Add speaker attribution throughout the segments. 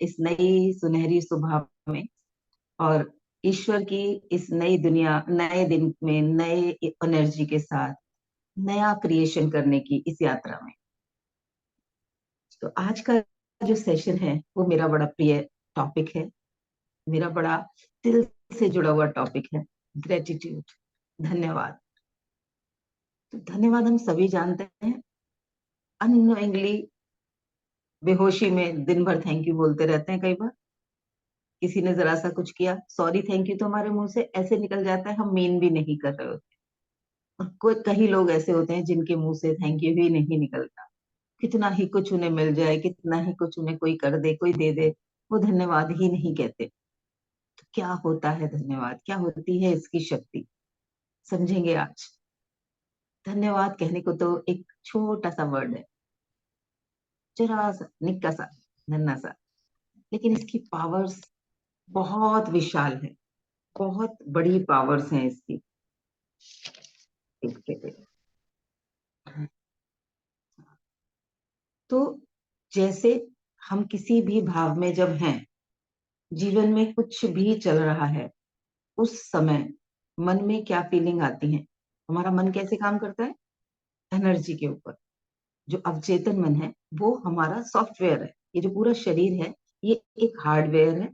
Speaker 1: इस नई सुनहरी सुबह में, और ईश्वर की इस नई दुनिया, नए दिन में, नए एनर्जी के साथ नया क्रिएशन करने की इस यात्रा में। तो आज का जो सेशन है वो मेरा बड़ा प्रिय टॉपिक है, मेरा बड़ा दिल से जुड़ा हुआ टॉपिक है, ग्रेटिट्यूड, धन्यवाद। तो धन्यवाद हम सभी जानते हैं, अननोइंगली, बेहोशी में दिन भर थैंक यू बोलते रहते हैं। कई बार किसी ने जरा सा कुछ किया, सॉरी थैंक यू तो हमारे मुंह से ऐसे निकल जाता है, हम मीन भी नहीं कर रहे होते। और कोई कई लोग ऐसे होते हैं जिनके मुंह से थैंक यू भी नहीं निकलता, कितना ही कुछ उन्हें मिल जाए, कितना ही कुछ उन्हें कोई कर दे, कोई दे दे, वो धन्यवाद ही नहीं कहते। तो क्या होता है धन्यवाद, क्या होती है इसकी शक्ति, समझेंगे आज। धन्यवाद कहने को तो एक छोटा सा वर्ड है, जरा सा, निक्का सा, नन्ना सा, लेकिन इसकी पावर्स बहुत विशाल है, बहुत बड़ी पावर्स हैं इसकी। तो जैसे हम किसी भी भाव में जब हैं, जीवन में कुछ भी चल रहा है, उस समय मन में क्या फीलिंग आती है, हमारा मन कैसे काम करता है, एनर्जी के ऊपर। जो अवचेतन मन है वो हमारा सॉफ्टवेयर है, ये जो पूरा शरीर है ये एक हार्डवेयर है,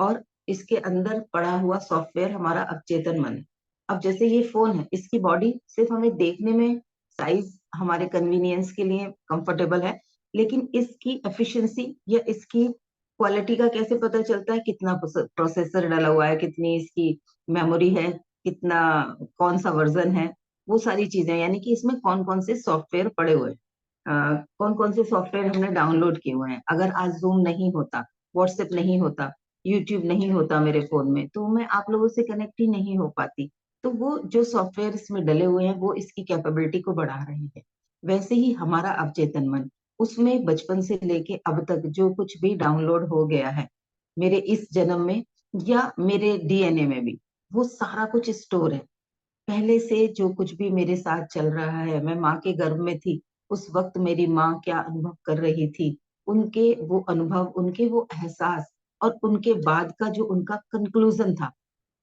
Speaker 1: और इसके अंदर पड़ा हुआ सॉफ्टवेयर हमारा अवचेतन मन है। अब जैसे ये फोन है, इसकी बॉडी सिर्फ हमें देखने में, साइज हमारे कन्वीनियंस के लिए कंफर्टेबल है, लेकिन इसकी एफिशिएंसी या इसकी क्वालिटी का कैसे पता चलता है, कितना प्रोसेसर डाला हुआ है, कितनी इसकी मेमोरी है, कितना, कौन सा वर्जन है, वो सारी चीजें, यानी कि इसमें कौन कौन से सॉफ्टवेयर पड़े हुए हैं, कौन कौन से सॉफ्टवेयर हमने डाउनलोड किए हुए हैं। अगर आज जूम नहीं होता, व्हाट्सएप नहीं होता, यूट्यूब नहीं होता मेरे फोन में, तो मैं आप लोगों से कनेक्ट ही नहीं हो पाती। तो वो जो सॉफ्टवेयर इसमें डले हुए हैं वो इसकी कैपेबिलिटी को बढ़ा रहे हैं। वैसे ही हमारा अवचेतन मन, उसमें बचपन से लेके अब तक जो कुछ भी डाउनलोड हो गया है मेरे इस जन्म में या मेरे डीएनए में भी, वो सारा कुछ स्टोर है। पहले से जो कुछ भी मेरे साथ चल रहा है, मैं माँ के गर्भ में थी, उस वक्त मेरी माँ क्या अनुभव कर रही थी, उनके वो अनुभव, उनके वो एहसास, और उनके बाद का जो उनका कंक्लूजन था,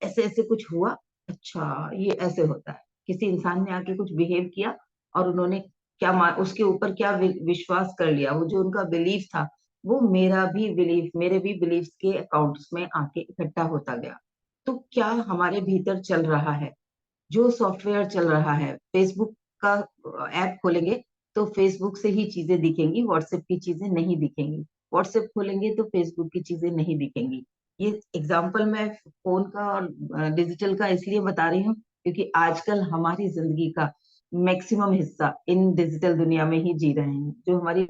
Speaker 1: ऐसे ऐसे कुछ हुआ, अच्छा ये ऐसे होता है। किसी इंसान ने आके कुछ बिहेव किया और उन्होंने क्या उसके ऊपर क्या विश्वास कर लिया, वो जो उनका बिलीफ था, वो मेरा भी बिलीफ, मेरे भी बिलीफ के अकाउंट्स में आके इकट्ठा होता गया। तो क्या हमारे भीतर चल रहा है, जो सॉफ्टवेयर चल रहा है, फेसबुक का ऐप खोलेंगे तो फेसबुक से ही चीजें दिखेंगी, व्हाट्सएप की चीजें नहीं दिखेंगी, व्हाट्सएप खोलेंगे तो फेसबुक की चीजें नहीं दिखेंगी। ये एग्जाम्पल मैं फोन का और डिजिटल का इसलिए बता रही हूँ क्योंकि आजकल हमारी जिंदगी का मैक्सिमम हिस्सा इन डिजिटल दुनिया में ही जी रहे हैं। जो हमारी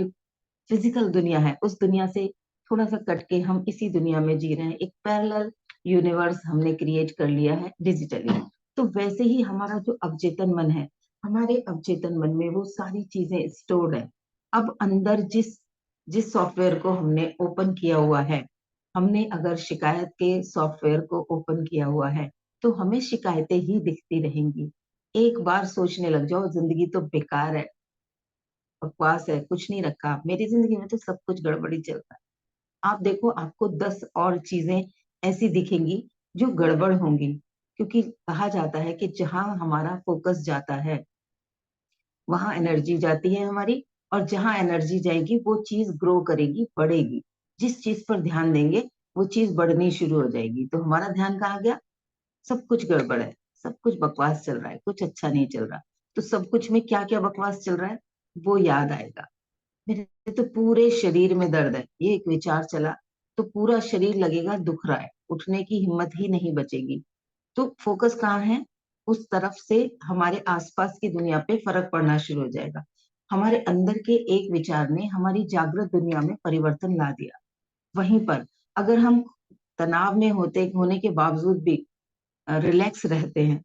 Speaker 1: फिजिकल दुनिया है उस दुनिया से थोड़ा सा कट के हम इसी दुनिया में जी रहे हैं, एक पैरेलल यूनिवर्स हमने क्रिएट कर लिया है डिजिटली। तो वैसे ही हमारा जो अवचेतन मन है, हमारे अवचेतन मन में वो सारी चीजें स्टोर्ड है। अब अंदर जिस जिस सॉफ्टवेयर को हमने ओपन किया हुआ है, हमने अगर शिकायत के सॉफ्टवेयर को ओपन किया हुआ है तो हमें शिकायतें ही दिखती रहेंगी। एक बार सोचने लग जाओ जिंदगी तो बेकार है, बकवास है, कुछ नहीं रखा, मेरी जिंदगी में तो सब कुछ गड़बड़ी चल रहा है। आप देखो, आपको 10 और चीजें ऐसी दिखेंगी जो गड़बड़ होंगी, क्योंकि कहा जाता है कि जहां हमारा फोकस जाता है वहां एनर्जी जाती है हमारी, और जहां एनर्जी जाएगी वो चीज ग्रो करेगी, बढ़ेगी। जिस चीज पर ध्यान देंगे वो चीज बढ़नी शुरू हो जाएगी। तो हमारा ध्यान कहाँ गया, सब कुछ गड़बड़ है, सब कुछ बकवास चल रहा है, कुछ अच्छा नहीं चल रहा। तो सब कुछ में क्या क्या बकवास चल रहा है वो याद आएगा। मेरे तो पूरे शरीर में दर्द है, ये एक विचार चला तो पूरा शरीर लगेगा दुख रहा है, उठने की हिम्मत ही नहीं बचेगी। तो फोकस कहाँ है, उस तरफ से हमारे आसपास की दुनिया पे फर्क पड़ना शुरू हो जाएगा। हमारे अंदर के एक विचार ने हमारी जागृत दुनिया में परिवर्तन ला दिया। वहीं पर अगर हम तनाव में होने के बावजूद भी रिलैक्स रहते हैं,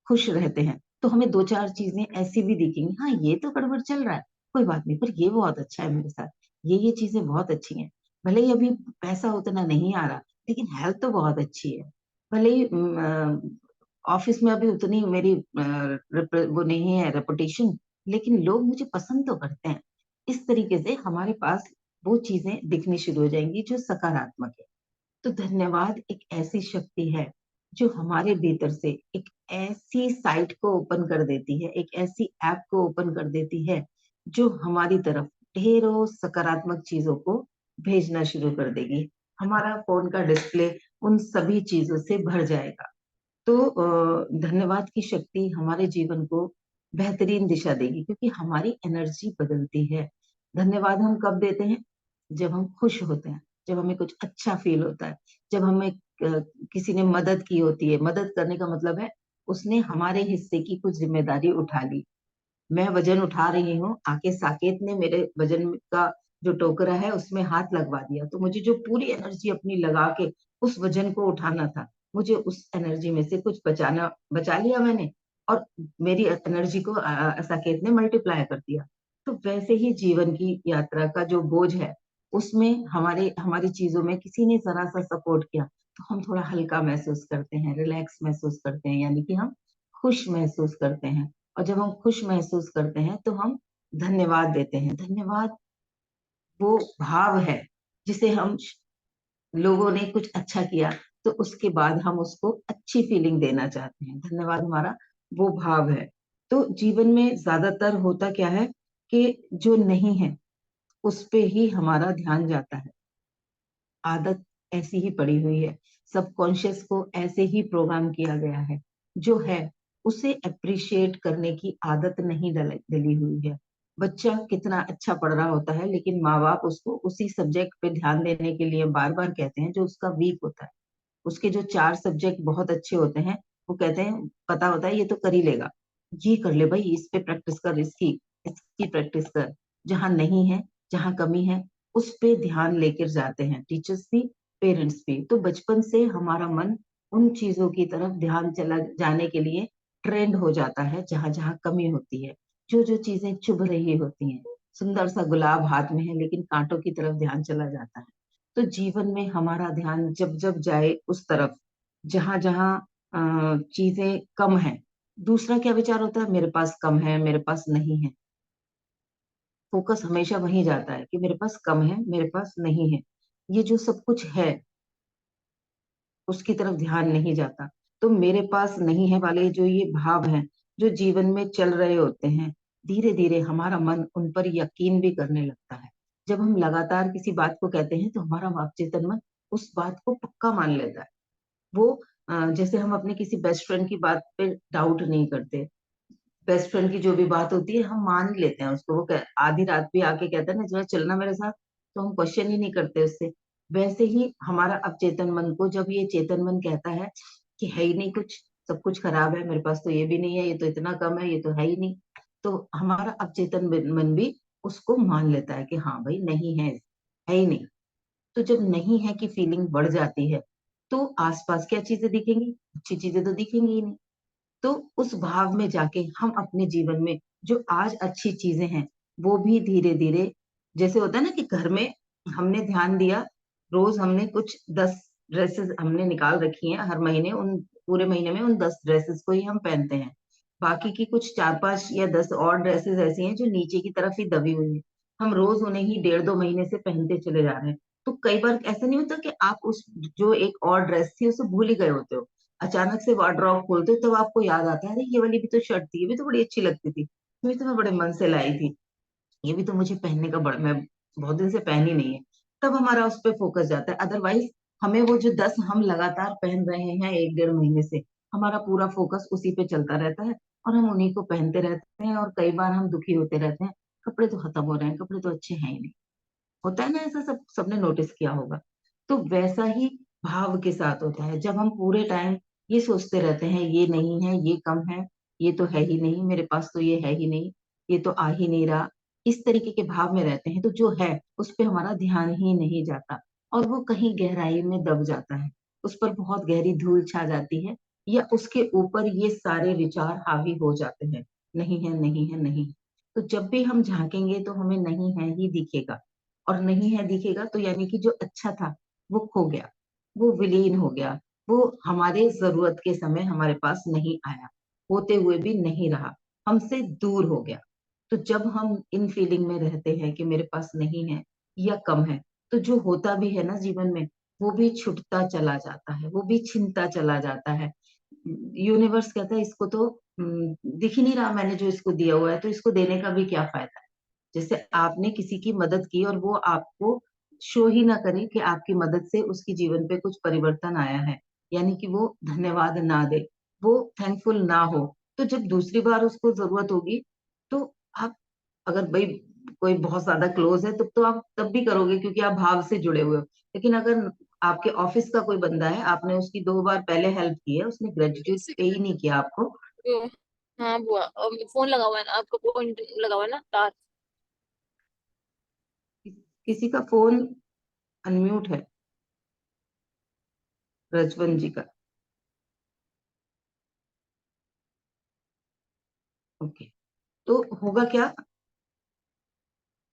Speaker 1: खुश रहते हैं, तो हमें दो चार चीजें ऐसी भी दिखेंगी, हाँ ये तो गड़बड़ चल रहा है, कोई बात नहीं, पर ये बहुत अच्छा है मेरे साथ, ये चीजें बहुत अच्छी हैं। भले ही अभी पैसा उतना नहीं आ रहा, लेकिन हेल्थ तो बहुत अच्छी है। भले ही ऑफिस में अभी उतनी मेरी वो नहीं है रेपुटेशन, लेकिन लोग मुझे पसंद तो करते हैं। इस तरीके से हमारे पास वो चीजें दिखनी शुरू हो जाएंगी जो सकारात्मक है। तो धन्यवाद एक ऐसी शक्ति है जो हमारे भीतर से एक ऐसी साइट को ओपन कर देती है, एक ऐसी ऐप को ओपन कर देती है जो हमारी तरफ ढेरों सकारात्मक चीजों को भेजना शुरू कर देगी। हमारा फोन का डिस्प्ले उन सभी चीजों से भर जाएगा। तो धन्यवाद की शक्ति हमारे जीवन को बेहतरीन दिशा देगी, क्योंकि हमारी एनर्जी बदलती है। धन्यवाद हम कब देते हैं? जब हम खुश होते हैं, जब हमें कुछ अच्छा फील होता है, जब हमें किसी ने मदद की होती है। मदद करने का मतलब है उसने हमारे हिस्से की कुछ जिम्मेदारी उठा ली। मैं वजन उठा रही हूँ, आके साकेत ने मेरे वजन का जो टोकरा है उसमें हाथ लगवा दिया, तो मुझे जो पूरी एनर्जी अपनी लगा के उस वजन को उठाना था, मुझे उस एनर्जी में से कुछ बचा लिया मैंने, और मेरी एनर्जी को साकेत ने मल्टीप्लाई कर दिया। तो वैसे ही जीवन की यात्रा का जो बोझ है, उसमें हमारे हमारी चीजों में किसी ने जरा सा सपोर्ट किया, तो हम थोड़ा हल्का महसूस करते हैं, रिलैक्स महसूस करते हैं, यानी कि हम खुश महसूस करते हैं। और जब हम खुश महसूस करते हैं तो हम धन्यवाद देते हैं। धन्यवाद वो भाव है जिसे हम, लोगों ने कुछ अच्छा किया तो उसके बाद हम उसको अच्छी फीलिंग देना चाहते हैं। धन्यवाद हमारा वो भाव है। तो जीवन में ज्यादातर होता क्या है कि जो नहीं है उस पे ही हमारा ध्यान जाता है। आदत ऐसी ही पड़ी हुई है, सबकॉन्शियस को ऐसे ही प्रोग्राम किया गया है। जो है उसे अप्रिशिएट करने की आदत नहीं डली हुई है। बच्चा कितना अच्छा पढ़ रहा होता है, लेकिन माँ बाप उसको उसी सब्जेक्ट पे ध्यान देने के लिए बार बार कहते हैं जो उसका वीक होता है। उसके जो 4 सब्जेक्ट बहुत अच्छे होते हैं, वो कहते हैं, पता होता है ये तो कर ही लेगा, ये कर ले भाई, इस पे प्रैक्टिस कर, इसकी इसकी प्रैक्टिस कर। जहां नहीं है, जहां कमी है, उस पे ध्यान लेकर जाते हैं टीचर्स भी, पेरेंट्स भी। तो बचपन से हमारा मन उन चीजों की तरफ ध्यान चला जाने के लिए ट्रेंड हो जाता है जहां जहां कमी होती है, जो जो चीजें चुभ रही होती हैं। सुंदर सा गुलाब हाथ में है लेकिन कांटों की तरफ ध्यान चला जाता है। तो जीवन में हमारा ध्यान जब जब जाए उस तरफ जहां जहां चीजें कम है, दूसरा क्या विचार होता है, मेरे पास कम है, मेरे पास नहीं है। फोकस हमेशा वहीं जाता है कि मेरे पास कम है, मेरे पास नहीं है। ये जो सब कुछ है उसकी तरफ ध्यान नहीं जाता। तो मेरे पास नहीं है वाले जो ये भाव हैं, जो जीवन में चल रहे होते हैं, धीरे धीरे हमारा मन उन पर यकीन भी करने लगता है। जब हम लगातार किसी बात को कहते हैं तो हमारा अवचेतन मन उस बात को पक्का मान लेता है। वो जैसे हम अपने किसी बेस्ट फ्रेंड की बात पे डाउट नहीं करते। बेस्ट फ्रेंड की जो भी बात होती है हम मान ही लेते हैं उसको। आधी रात भी आके कहता है ना, जरा चलना मेरे साथ, तो हम क्वेश्चन ही नहीं करते उससे। वैसे ही हमारा अवचेतन मन को जब ये चेतन मन कहता है कि है ही नहीं कुछ, सब कुछ खराब है, मेरे पास तो ये भी नहीं है, ये तो इतना कम है, ये तो है ही नहीं, तो हमारा अवचेतन मन भी उसको मान लेता है कि हाँ भाई नहीं है ही नहीं। तो जब नहीं है की फीलिंग बढ़ जाती है, तो आसपास क्या चीजें दिखेंगी? अच्छी चीजें तो दिखेंगी ही नहीं। तो उस भाव में जाके हम अपने जीवन में जो आज अच्छी चीजें हैं वो भी धीरे धीरे, जैसे होता है ना कि घर में हमने ध्यान दिया, रोज हमने कुछ 10 ड्रेसेस हमने निकाल रखी हैं, हर महीने उन पूरे महीने में उन 10 ड्रेसेस को ही हम पहनते हैं। बाकी की कुछ 4 5 या 10 और ड्रेसेस ऐसी हैं जो नीचे की तरफ ही दबी हुई हैं, हम रोज उन्हें ही 1.5 2 महीने से पहनते चले जा रहे हैं। तो कई बार ऐसा नहीं होता कि आप उस जो एक और ड्रेस थी उसे भूल ही गए होते हो, अचानक से वार्डरोब खोलते हो तब आपको याद आता है, अरे ये वाली भी तो शर्ट थी, ये भी तो बड़ी अच्छी लगती थी, ये भी तो मैं बड़े मन से लाई थी, ये भी तो मुझे पहनने का बड़ा, मैं बहुत दिन से पहनी नहीं है। तब हमारा उस पर फोकस जाता है। अदरवाइज हमें वो जो 10 हम लगातार पहन रहे हैं 1 1.5 महीने से, हमारा पूरा फोकस उसी पे चलता रहता है और हम उन्हीं को पहनते रहते हैं, और कई बार हम दुखी होते रहते हैं, कपड़े तो खत्म हो रहे हैं, कपड़े तो अच्छे हैं ही नहीं। होता है ना ऐसा, सब सबने नोटिस किया होगा। तो वैसा ही भाव के साथ होता है, जब हम पूरे टाइम ये सोचते रहते हैं ये नहीं है, ये कम है, ये तो है ही नहीं, मेरे पास तो ये है ही नहीं, ये तो आ ही नहीं रहा, इस तरीके के भाव में रहते हैं, तो जो है उस पे हमारा ध्यान ही नहीं जाता, और वो कहीं गहराई में दब जाता है, उस पर बहुत गहरी धूल छा जाती है, या उसके ऊपर ये सारे विचार हावी हो जाते हैं, नहीं है, नहीं है, नहीं है। तो जब भी हम झांकेंगे तो हमें नहीं है ही दिखेगा, और नहीं है दिखेगा तो यानी कि जो अच्छा था वो खो गया, वो विलीन हो गया, वो हमारे जरूरत के समय हमारे पास नहीं आया, होते हुए भी नहीं रहा, हमसे दूर हो गया। तो जब हम इन फीलिंग में रहते हैं कि मेरे पास नहीं है, या कम है, तो जो होता भी है ना जीवन में, वो भी छुटता चला जाता है, वो भी छिनता चला जाता है। यूनिवर्स कहता है इसको तो दिख ही नहीं रहा मैंने जो इसको दिया हुआ है, तो इसको देने का भी क्या फायदा। जैसे आपने किसी की मदद की और वो आपको शो ही ना करे कि आपकी मदद से उसके जीवन पे कुछ परिवर्तन आया है, यानी कि वो धन्यवाद ना दे, वो थैंकफुल ना हो, तो जब दूसरी बार उसको जरूरत होगी, तो आप, अगर भाई कोई बहुत ज्यादा क्लोज है तब तो आप तब भी करोगे क्योंकि आप भाव से जुड़े हुए हो। लेकिन अगर आपके ऑफिस का कोई बंदा है, आपने उसकी 2 बार पहले हेल्प की है, उसने ग्रेटिट्यूड पे ही नहीं किया आपको।
Speaker 2: वो- हाँ बुआ, फोन लगा हुआ है ना आपका, फोन लगा हुआ है ना तार।
Speaker 1: किसी का फोन अनम्यूट है, रजवन जी का। ओके। तो होगा क्या,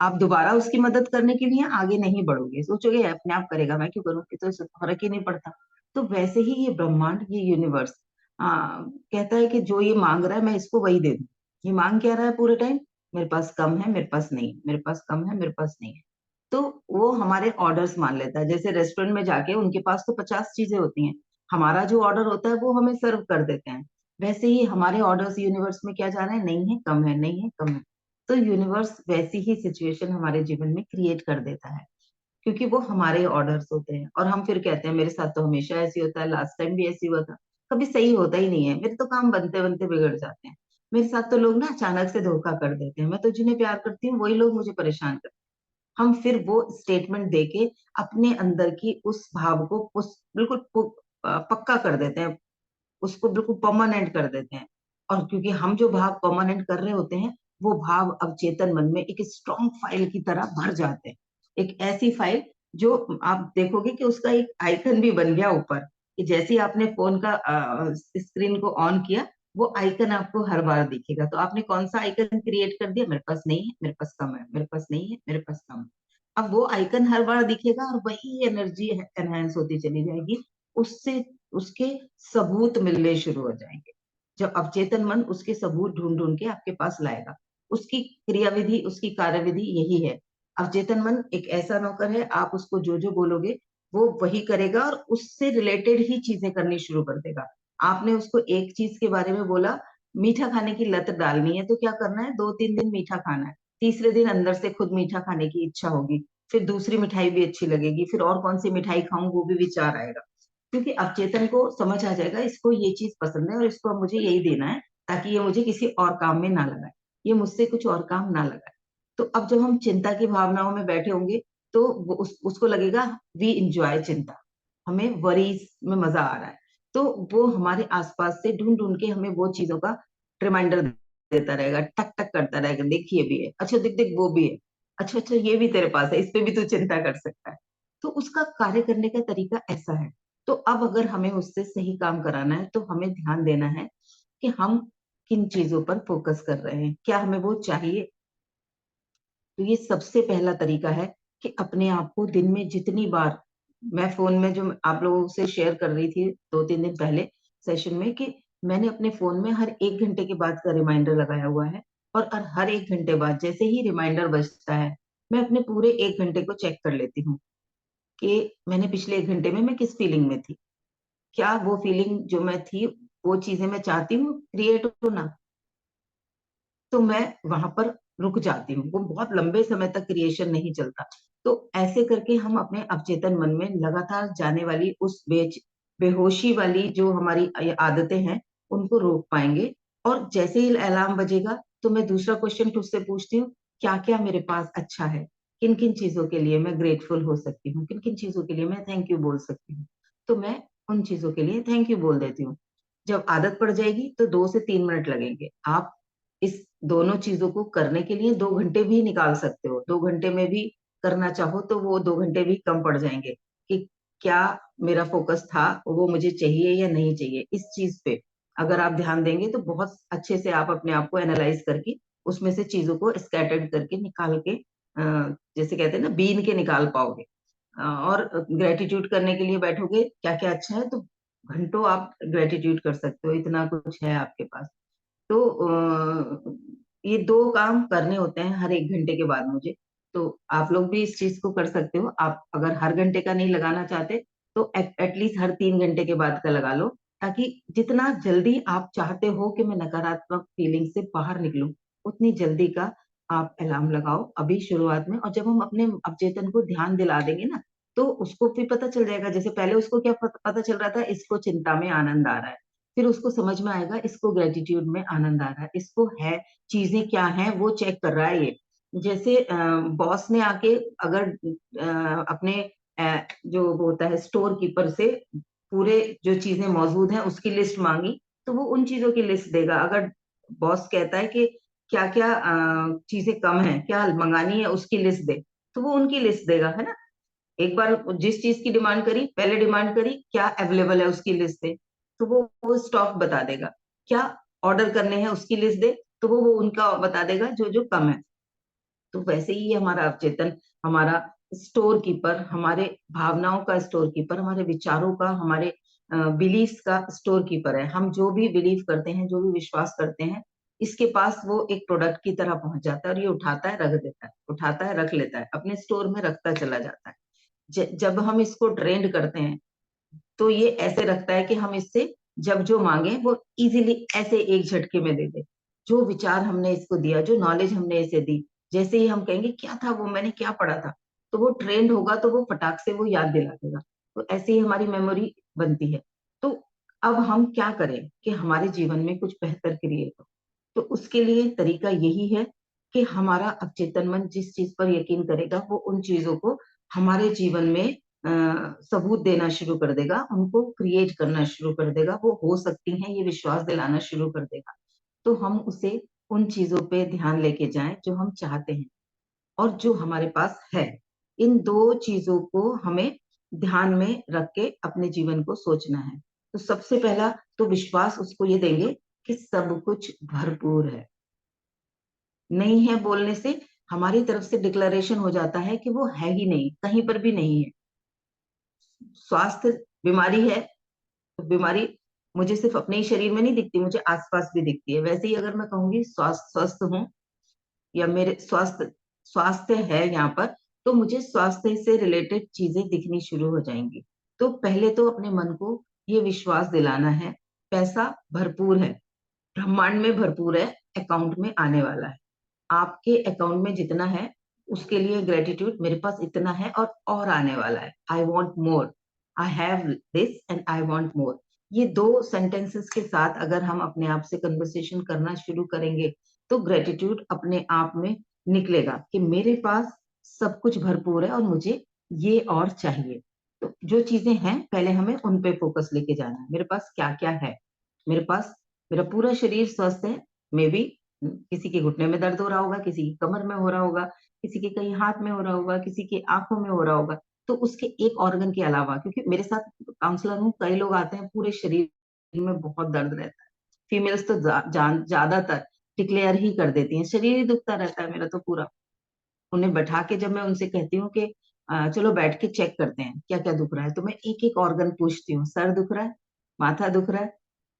Speaker 1: आप दोबारा उसकी मदद करने के लिए आगे नहीं बढ़ोगे, सोचोगे अपने आप करेगा, मैं क्यों करूँ, कि तो इससे फर्क ही नहीं पड़ता। तो वैसे ही ये ब्रह्मांड, ये यूनिवर्स कहता है कि जो ये मांग रहा है मैं इसको वही दे दूं। ये मांग क्या रहा है पूरे टाइम, मेरे पास कम है, मेरे पास नहीं है, मेरे पास कम है, मेरे पास नहीं है। तो वो हमारे ऑर्डर्स मान लेता है, जैसे रेस्टोरेंट में जाके उनके पास तो 50 चीजें होती हैं, हमारा जो ऑर्डर होता है वो हमें सर्व कर देते हैं। वैसे ही हमारे ऑर्डर्स यूनिवर्स में क्या जा रहे हैं, नहीं है, कम है, नहीं है, कम है। तो यूनिवर्स वैसी ही सिचुएशन हमारे जीवन में क्रिएट कर देता है, क्योंकि वो हमारे ऑर्डर्स होते हैं। और हम फिर कहते हैं मेरे साथ तो हमेशा ऐसे होता है, लास्ट टाइम भी ऐसे हुआ था। कभी सही होता ही नहीं है, मेरे तो काम बनते बनते बिगड़ जाते हैं। मेरे साथ तो लोग ना अचानक से धोखा कर देते हैं, मैं तो जिन्हें प्यार करती हूँ वही लोग मुझे परेशान करते हैं। हम फिर वो स्टेटमेंट देके अपने अंदर की उस भाव को बिल्कुल पक्का कर देते हैं, उसको बिल्कुल परमानेंट कर देते हैं। और क्योंकि हम जो भाव परमानेंट कर रहे होते हैं, वो भाव अब चेतन मन में एक स्ट्रॉन्ग फाइल की तरह भर जाते हैं। एक ऐसी फाइल जो आप देखोगे कि उसका एक आइकन भी बन गया ऊपर, कि जैसे ही आपने फोन का स्क्रीन को ऑन किया, वो आइकन आपको हर बार दिखेगा। तो आपने कौन सा आइकन क्रिएट कर दिया, मेरे पास नहीं है, मेरे पास कम है, मेरे पास नहीं है, मेरे पास कम है। अब वो आइकन हर बार दिखेगा और वही एनर्जी एनहांस होती चली जाएगी, उससे उसके सबूत मिलने शुरू हो जाएंगे। जब अवचेतन मन उसके सबूत ढूंढ ढूंढ के आपके पास लाएगा, उसकी क्रियाविधि, उसकी कार्यविधि यही है। अवचेतन मन एक ऐसा नौकर है, आप उसको जो जो बोलोगे वो वही करेगा और उससे रिलेटेड ही चीजें करनी शुरू कर देगा। आपने उसको एक चीज के बारे में बोला, मीठा खाने की लत डालनी है, तो क्या करना है, 2-3 दिन मीठा खाना है, तीसरे दिन अंदर से खुद मीठा खाने की इच्छा होगी, फिर दूसरी मिठाई भी अच्छी लगेगी, फिर और कौन सी मिठाई खाऊं वो भी विचार आएगा। क्योंकि अवचेतन को समझ आ जाएगा इसको ये चीज पसंद है और इसको अब मुझे यही देना है, ताकि ये मुझे किसी और काम में ना लगाए, ये मुझसे कुछ और काम ना लगाए। तो अब जब हम चिंता की भावनाओं में बैठे होंगे, तो उसको लगेगा वी इंजॉय चिंता, हमें वरीज में मजा आ रहा है। तो वो हमारे आसपास से ढूंढ ढूंढ के हमें वो चीजों का रिमाइंडर देता रहेगा, टक टक करता रहेगा, देखिए भी है, अच्छा दिख दिख वो भी है, अच्छा अच्छा ये भी तेरे पास है, इस पे भी तू चिंता कर सकता है। तो उसका कार्य करने का तरीका ऐसा है। तो अब अगर हमें उससे सही काम कराना है, तो हमें ध्यान देना है कि हम किन चीजों पर फोकस कर रहे हैं, क्या हमें वो चाहिए। तो ये सबसे पहला तरीका है कि अपने आप को दिन में जितनी बार, मैं फोन में जो आप लोगों से शेयर कर रही थी 2-3 दिन पहले सेशन में, कि मैंने अपने फोन में हर 1 घंटे के बाद का रिमाइंडर लगाया हुआ है। और हर 1 घंटे बाद जैसे ही रिमाइंडर बजता है, मैं अपने पूरे 1 घंटे को चेक कर लेती हूँ कि मैंने पिछले 1 घंटे में मैं किस फीलिंग में थी, क्या वो फीलिंग जो मैं थी, वो चीजें मैं चाहती हूँ क्रिएट हो ना, तो मैं वहां पर रुक जाती हूँ, वो बहुत लंबे समय तक क्रिएशन नहीं चलता। तो ऐसे करके हम अपने अवचेतन मन में लगातार जाने वाली उस बेहोशी वाली जो हमारी आदतें हैं, उनको रोक पाएंगे। और जैसे ही अलार्म बजेगा, तो मैं दूसरा क्वेश्चन खुद से पूछती हूँ, क्या क्या मेरे पास अच्छा है, किन किन चीजों के लिए मैं ग्रेटफुल हो सकती हूँ, किन किन चीजों के लिए मैं थैंक यू बोल सकती हूँ। तो मैं उन चीजों के लिए थैंक यू बोल देती हूँ। जब आदत पड़ जाएगी तो 2 से 3 मिनट लगेंगे, आप इस दोनों चीजों को करने के लिए 2 घंटे भी निकाल सकते हो, 2 घंटे में भी करना चाहो तो वो 2 घंटे भी कम पड़ जाएंगे, कि क्या मेरा फोकस था, वो मुझे चाहिए या नहीं चाहिए, इस चीज पे अगर आप ध्यान देंगे तो बहुत अच्छे से आप अपने आप को एनालाइज करके उसमें से चीजों को स्कैटर्ड करके निकाल के जैसे कहते हैं ना बीन के निकाल पाओगे। और ग्रेटिट्यूड करने के लिए बैठोगे, क्या क्या अच्छा है, तो घंटों आप ग्रेटिट्यूड कर सकते हो, इतना कुछ है आपके पास। तो ये 2 काम करने होते हैं हर 1 घंटे के बाद मुझे। तो आप लोग भी इस चीज को कर सकते हो। आप अगर हर घंटे का नहीं लगाना चाहते तो एटलीस्ट हर 3 घंटे के बाद का लगा लो, ताकि जितना जल्दी आप चाहते हो कि मैं नकारात्मक फीलिंग से बाहर निकलूं, उतनी जल्दी का आप अलार्म लगाओ अभी शुरुआत में। और जब हम अपने अवचेतन को ध्यान दिला देंगे ना, तो उसको फिर पता चल जाएगा। जैसे पहले उसको क्या पता चल रहा था, इसको चिंता में आनंद आ रहा है, फिर उसको समझ में आएगा इसको ग्रेटिट्यूड में आनंद आ रहा है, इसको है चीजें क्या है वो चेक कर रहा है ये। जैसे बॉस ने आके अगर अपने जो वो होता है स्टोर कीपर से पूरे जो चीजें मौजूद हैं उसकी लिस्ट मांगी, तो वो उन चीजों की लिस्ट देगा। अगर बॉस कहता है कि क्या क्या चीजें कम हैं, क्या मंगानी है उसकी लिस्ट दे, तो वो उनकी लिस्ट देगा, है ना। एक बार जिस चीज की डिमांड करी, पहले डिमांड करी क्या अवेलेबल है उसकी लिस्ट दे, तो वो स्टॉक बता देगा। क्या ऑर्डर करने हैं उसकी लिस्ट दे, तो वो उनका बता देगा जो जो कम है। तो वैसे ही हमारा अवचेतन हमारा स्टोर कीपर, हमारे भावनाओं का स्टोर कीपर, हमारे विचारों का, हमारे बिलीफ का स्टोर कीपर है। हम जो भी बिलीव करते हैं, जो भी विश्वास करते हैं, इसके पास वो एक प्रोडक्ट की तरह पहुंच जाता है, और ये उठाता है रख देता है, उठाता है रख लेता है, अपने स्टोर में रखता चला जाता है। जब हम इसको ट्रेंड करते हैं, तो ये ऐसे रखता है कि हम इससे जब जो मांगे वो इजीली ऐसे एक झटके में दे दे। जो विचार हमने इसको दिया, जो नॉलेज हमने इसे दी, जैसे ही हम कहेंगे क्या था वो, मैंने क्या पढ़ा था, तो वो ट्रेंड होगा, तो वो फटाक से वो याद दिला देगा। तो ऐसे ही हमारी मेमोरी बनती है। तो अब हम क्या करें कि हमारे जीवन में कुछ बेहतर क्रिएट हो। तो उसके लिए तरीका यही है कि हमारा अवचेतन मन जिस चीज पर यकीन करेगा, वो उन चीजों को हमारे जीवन में सबूत देना शुरू कर देगा, उनको क्रिएट करना शुरू कर देगा, वो हो सकती हैं ये विश्वास दिलाना शुरू कर देगा। तो हम उसे उन चीजों पे ध्यान लेके जाएं जो हम चाहते हैं और जो हमारे पास है। इन दो चीजों को हमें ध्यान में रख के अपने जीवन को सोचना है। तो सबसे पहला तो विश्वास उसको ये देंगे कि सब कुछ भरपूर है। नहीं है बोलने से हमारी तरफ से डिक्लेरेशन हो जाता है कि वो है ही नहीं, कहीं पर भी नहीं है। स्वास्थ्य बीमारी है, तो बीमारी मुझे सिर्फ अपने ही शरीर में नहीं दिखती, मुझे आसपास भी दिखती है। वैसे ही अगर मैं कहूंगी स्वास्थ्य स्वस्थ हूँ, या मेरे स्वास्थ्य स्वास्थ्य है यहाँ पर, तो मुझे स्वास्थ्य से रिलेटेड चीजें दिखनी शुरू हो जाएंगी। तो पहले तो अपने मन को ये विश्वास दिलाना है, पैसा भरपूर है, ब्रह्मांड में भरपूर है, अकाउंट में आने वाला है। आपके अकाउंट में जितना है उसके लिए ग्रेटिट्यूड, मेरे पास इतना है और आने वाला है। I want more, I have this and I want more. ये दो सेंटेंसेस के साथ अगर हम अपने आप से कन्वर्सेशन करना शुरू करेंगे, तो ग्रेटिट्यूड अपने आप में निकलेगा कि मेरे पास सब कुछ भरपूर है और मुझे ये और चाहिए। तो जो चीजें हैं पहले हमें उन पे फोकस लेके जाना है। मेरे पास क्या क्या है, मेरे पास मेरा पूरा शरीर स्वस्थ है। मे बी किसी के घुटने में दर्द हो रहा होगा, किसी की कमर में हो रहा होगा, किसी के कहीं हाथ में हो रहा होगा, किसी के आंखों में हो रहा होगा। तो उसके एक ऑर्गन के अलावा, क्योंकि मेरे साथ काउंसलर हूँ, कई लोग आते हैं पूरे शरीर में बहुत दर्द रहता है। फीमेल्स तो ज्यादातर डिक्लेयर ही कर देती हैं, शरीर ही दुखता रहता है मेरा तो पूरा। उन्हें बैठा के जब मैं उनसे कहती हूँ कि चलो बैठ के चेक करते हैं क्या क्या दुख रहा है, तो मैं एक एक ऑर्गन पूछती हूँ। सर दुख रहा है, माथा दुख रहा है,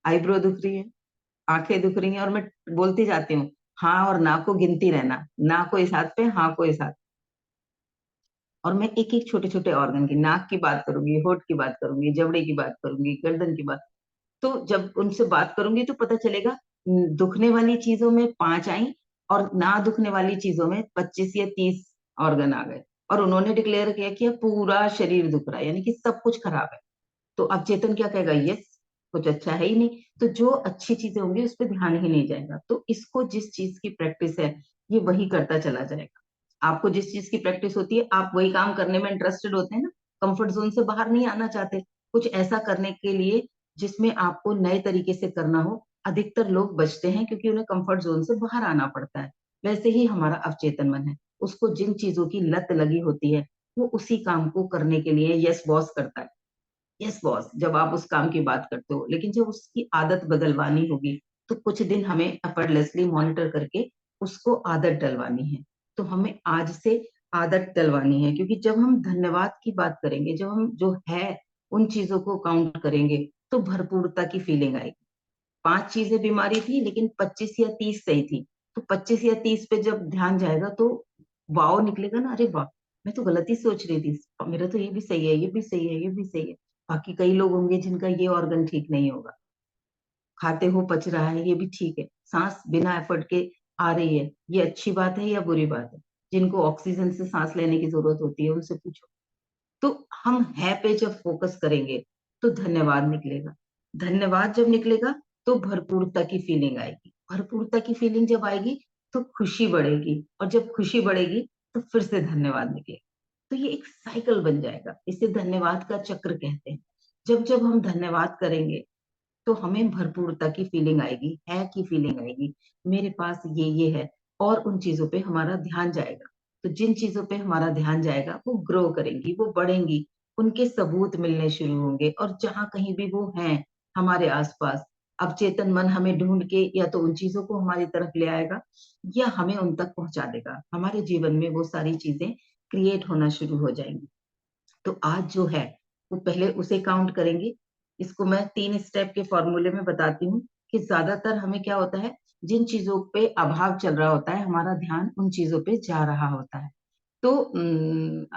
Speaker 1: आईब्रो दुख रही है, आंखें दुख रही हैं, और मैं बोलती जाती हूँ हाँ और ना को गिनती रहना, ना को इस हाथ पे, हाँ को इस हाथ। और मैं एक एक छोटे छोटे ऑर्गन की, नाक की बात करूंगी, होठ की बात करूंगी, जबड़े की बात करूंगी, गर्दन की बात। तो जब उनसे बात करूंगी तो पता चलेगा दुखने वाली चीजों में 5 आई, और ना दुखने वाली चीजों में 25 या 30 ऑर्गन आ गए। और उन्होंने डिक्लेयर किया कि पूरा शरीर दुख रहा है, यानी कि सब कुछ खराब है। तो अब चेतन क्या कहेगा, यस कुछ अच्छा है ही नहीं। तो जो अच्छी चीजें होंगी उस पर ध्यान ही नहीं जाएगा। तो इसको जिस चीज की प्रैक्टिस है, ये वही करता चला जाएगा। आपको जिस चीज की प्रैक्टिस होती है, आप वही काम करने में इंटरेस्टेड होते हैं ना, कंफर्ट जोन से बाहर नहीं आना चाहते कुछ ऐसा करने के लिए जिसमें आपको नए तरीके से करना हो। अधिकतर लोग बचते हैं क्योंकि उन्हें कंफर्ट जोन से बाहर आना पड़ता है। वैसे ही हमारा अवचेतन मन है, उसको जिन चीजों की लत लगी होती है, वो उसी काम को करने के लिए यस बॉस करता है। यस बॉस जब आप उस काम की बात करते हो, लेकिन जब उसकी आदत बदलवानी होगी, तो कुछ दिन हमें एफर्टलेसली मॉनिटर करके उसको आदत डलवानी है। तो हमें आज से आदत डलवानी है, क्योंकि जब हम धन्यवाद की बात करेंगे, जब हम जो है उन चीजों को काउंट करेंगे, तो भरपूरता की फीलिंग आएगी। 5 चीजें बीमारी थी लेकिन 25 या 30 सही थी, तो 25 या 30 पे जब ध्यान जाएगा तो वाव निकलेगा ना, अरे वाह, मैं तो गलत ही सोच रही थी, मेरा तो ये भी सही है, ये भी सही है, ये भी सही है। बाकी कई लोग होंगे जिनका ये ऑर्गन ठीक नहीं होगा, खाते हो पच रहा है, ये भी ठीक है, सांस बिना एफर्ट के आ रही है, ये अच्छी बात है या बुरी बात है? जिनको ऑक्सीजन से सांस लेने की जरूरत होती है उनसे पूछो। तो हम है पे जब फोकस करेंगे तो धन्यवाद निकलेगा। धन्यवाद जब निकलेगा तो भरपूरता की फीलिंग आएगी। भरपूरता की फीलिंग जब आएगी तो खुशी बढ़ेगी, और जब खुशी बढ़ेगी तो फिर से धन्यवाद निकलेगा। तो ये एक साइकिल बन जाएगा, इसे धन्यवाद का चक्र कहते हैं। जब जब हम धन्यवाद करेंगे तो हमें भरपूरता की फीलिंग आएगी, है की फीलिंग आएगी, मेरे पास ये है, और उन चीजों पे हमारा ध्यान जाएगा। तो जिन चीजों पे हमारा ध्यान जाएगा वो ग्रो करेंगी, वो बढ़ेंगी, उनके सबूत मिलने शुरू होंगे, और जहां कहीं भी वो हैं हमारे आसपास, अब चेतन मन हमें ढूंढ के या तो उन चीजों को हमारी तरफ ले आएगा या हमें उन तक पहुंचा देगा। हमारे जीवन में वो सारी चीजें क्रिएट होना शुरू हो जाएंगी। तो आज जो है वो पहले उसे काउंट करेंगे। इसको मैं 3 स्टेप के फॉर्मूले में बताती हूँ कि ज्यादातर हमें क्या होता है, जिन चीजों पे अभाव चल रहा होता है हमारा ध्यान उन चीजों पे जा रहा होता है। तो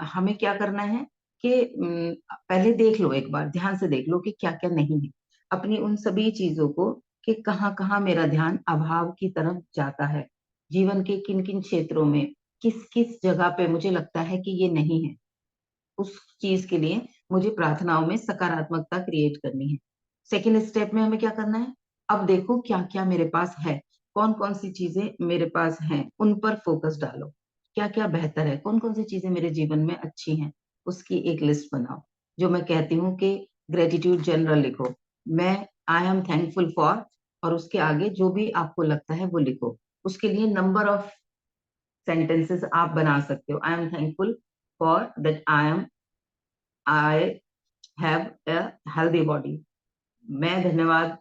Speaker 1: हमें क्या करना है कि पहले देख लो, एक बार ध्यान से देख लो कि क्या क्या नहीं है अपनी उन सभी चीजों को, कि कहाँ कहाँ मेरा ध्यान अभाव की तरफ जाता है, जीवन के किन किन क्षेत्रों में, किस किस जगह पे मुझे लगता है कि ये नहीं है। उस चीज के लिए मुझे प्रार्थनाओं में सकारात्मकता क्रिएट करनी है। सेकेंड स्टेप में हमें क्या करना है, अब देखो क्या क्या मेरे पास है, कौन कौन सी चीजें मेरे पास हैं, उन पर फोकस डालो। क्या क्या बेहतर है, कौन कौन सी चीजें मेरे जीवन में अच्छी हैं, उसकी एक लिस्ट बनाओ। जो मैं कहती हूँ कि ग्रेटिट्यूड जनरल लिखो, मैं आई एम थैंकफुल फॉर, और उसके आगे जो भी आपको लगता है वो लिखो। उसके लिए नंबर ऑफ सेंटेंसेस आप बना सकते हो। I am thankful for that I have a healthy body. मैं धन्यवाद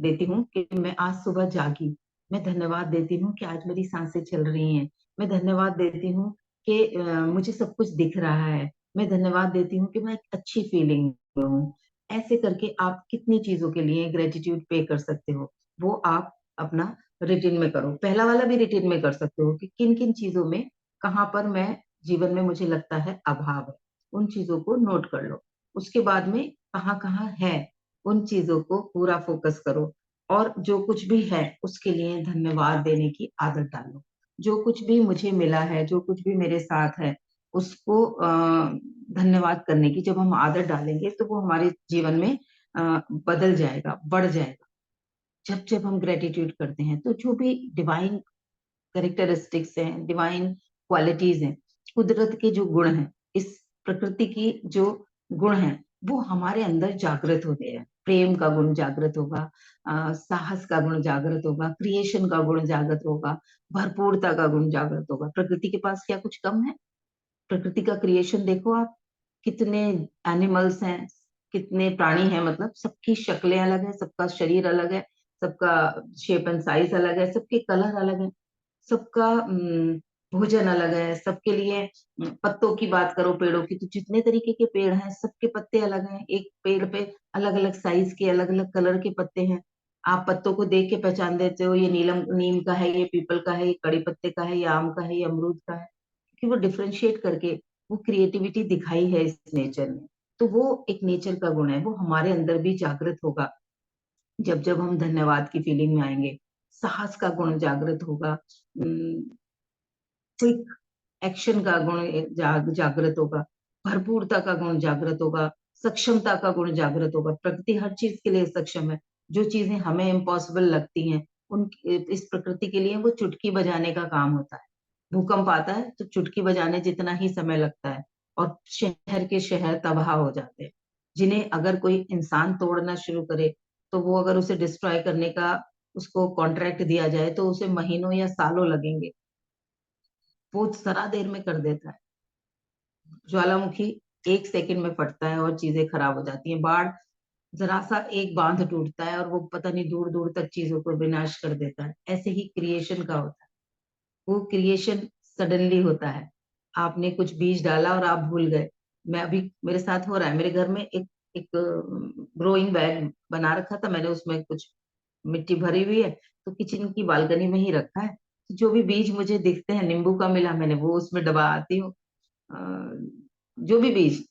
Speaker 1: देती हूँ कि मैं आज सुबह जागी। मैं धन्यवाद देती हूँ कि आज मेरी सांसें चल रही हैं। मैं धन्यवाद देती हूँ कि मुझे सब कुछ दिख रहा है। मैं धन्यवाद देती हूँ कि मैं एक अच्छी फीलिंग में हूँ। ऐसे करके आप कितनी चीजों के लिए ग्रेटिट्यूड पे कर सकते हो, वो आप अपना रिटिन में करो। पहला वाला भी रिटिन में कर सकते हो कि किन किन चीजों में, कहाँ पर मैं जीवन में मुझे लगता है अभाव है, उन चीजों को नोट कर लो। उसके बाद में कहाँ कहाँ है, उन चीजों को पूरा फोकस करो, और जो कुछ भी है उसके लिए धन्यवाद देने की आदत डालो। जो कुछ भी मुझे मिला है, जो कुछ भी मेरे साथ है, उसको धन्यवाद करने की जब हम आदत डालेंगे तो वो हमारे जीवन में बदल जाएगा, बढ़ जाएगा। जब जब हम ग्रेटिट्यूड करते हैं तो जो भी डिवाइन कैरेक्टरिस्टिक्स हैं, डिवाइन क्वालिटीज हैं, कुदरत के जो गुण हैं, इस प्रकृति की जो गुण हैं, वो हमारे अंदर जागृत होते हैं। प्रेम का गुण जागृत होगा, साहस का गुण जागृत होगा, क्रिएशन का गुण जागृत होगा, भरपूरता का गुण जागृत होगा। प्रकृति के पास क्या कुछ कम है? प्रकृति का क्रिएशन देखो आप, कितने एनिमल्स हैं, कितने प्राणी हैं, मतलब सबकी शक्लें अलग है, सबका शरीर अलग है, सबका शेप एंड साइज अलग है, सबके कलर अलग है, सबका भोजन अलग है, सबके लिए पत्तों की बात करो, पेड़ों की तो जितने तरीके के पेड़ हैं सबके पत्ते अलग हैं। एक पेड़ पे अलग अलग साइज के अलग अलग कलर के पत्ते हैं। आप पत्तों को देख के पहचान देते हो, ये नीलम नीम का है, ये पीपल का है, ये कड़ी पत्ते का है, ये आम का है, ये अमरूद का है। कि वो डिफरेंशिएट करके वो क्रिएटिविटी दिखाई है इस नेचर में। तो वो एक नेचर का गुण है, वो हमारे अंदर भी जागृत होगा जब जब हम धन्यवाद की फीलिंग में आएंगे। साहस का गुण जागृत होगा, क्विक एक्शन का गुण जागृत होगा, भरपूरता का गुण जागृत होगा, सक्षमता का गुण जागृत होगा। प्रकृति हर चीज के लिए सक्षम है। जो चीजें हमें इम्पॉसिबल लगती हैं, उन इस प्रकृति के लिए वो चुटकी बजाने का काम होता है। भूकंप आता है तो चुटकी बजाने जितना ही समय लगता है, और शहर के शहर तबाह हो जाते हैं, जिन्हें अगर कोई इंसान तोड़ना शुरू करे तो वो अगर उसे डिस्ट्रॉय करने का उसको कॉन्ट्रैक्ट दिया जाए तो उसे महीनों या सालों लगेंगे, वो जरा देर में कर देता है। ज्वालामुखी 1 सेकंड में फटता है और चीजें खराब हो जाती हैं। बाढ़, जरा सा एक बांध टूटता है और वो पता नहीं दूर दूर तक चीजों को विनाश कर देता है। ऐसे ही क्रिएशन का होता है, वो क्रिएशन सडनली होता है। आपने कुछ बीज डाला और आप भूल गए। मैं अभी मेरे साथ हो रहा है, मेरे घर में एक एक ग्रोइंग बैग बना रखा था मैंने, उसमें कुछ मिट्टी भरी हुई है, तो किचन की बालकनी में ही रखा है। जो भी बीज मुझे दिखते हैं, नींबू का मिला मैंने वो उसमें दबा आती हूँ। अ, जो भी बीज,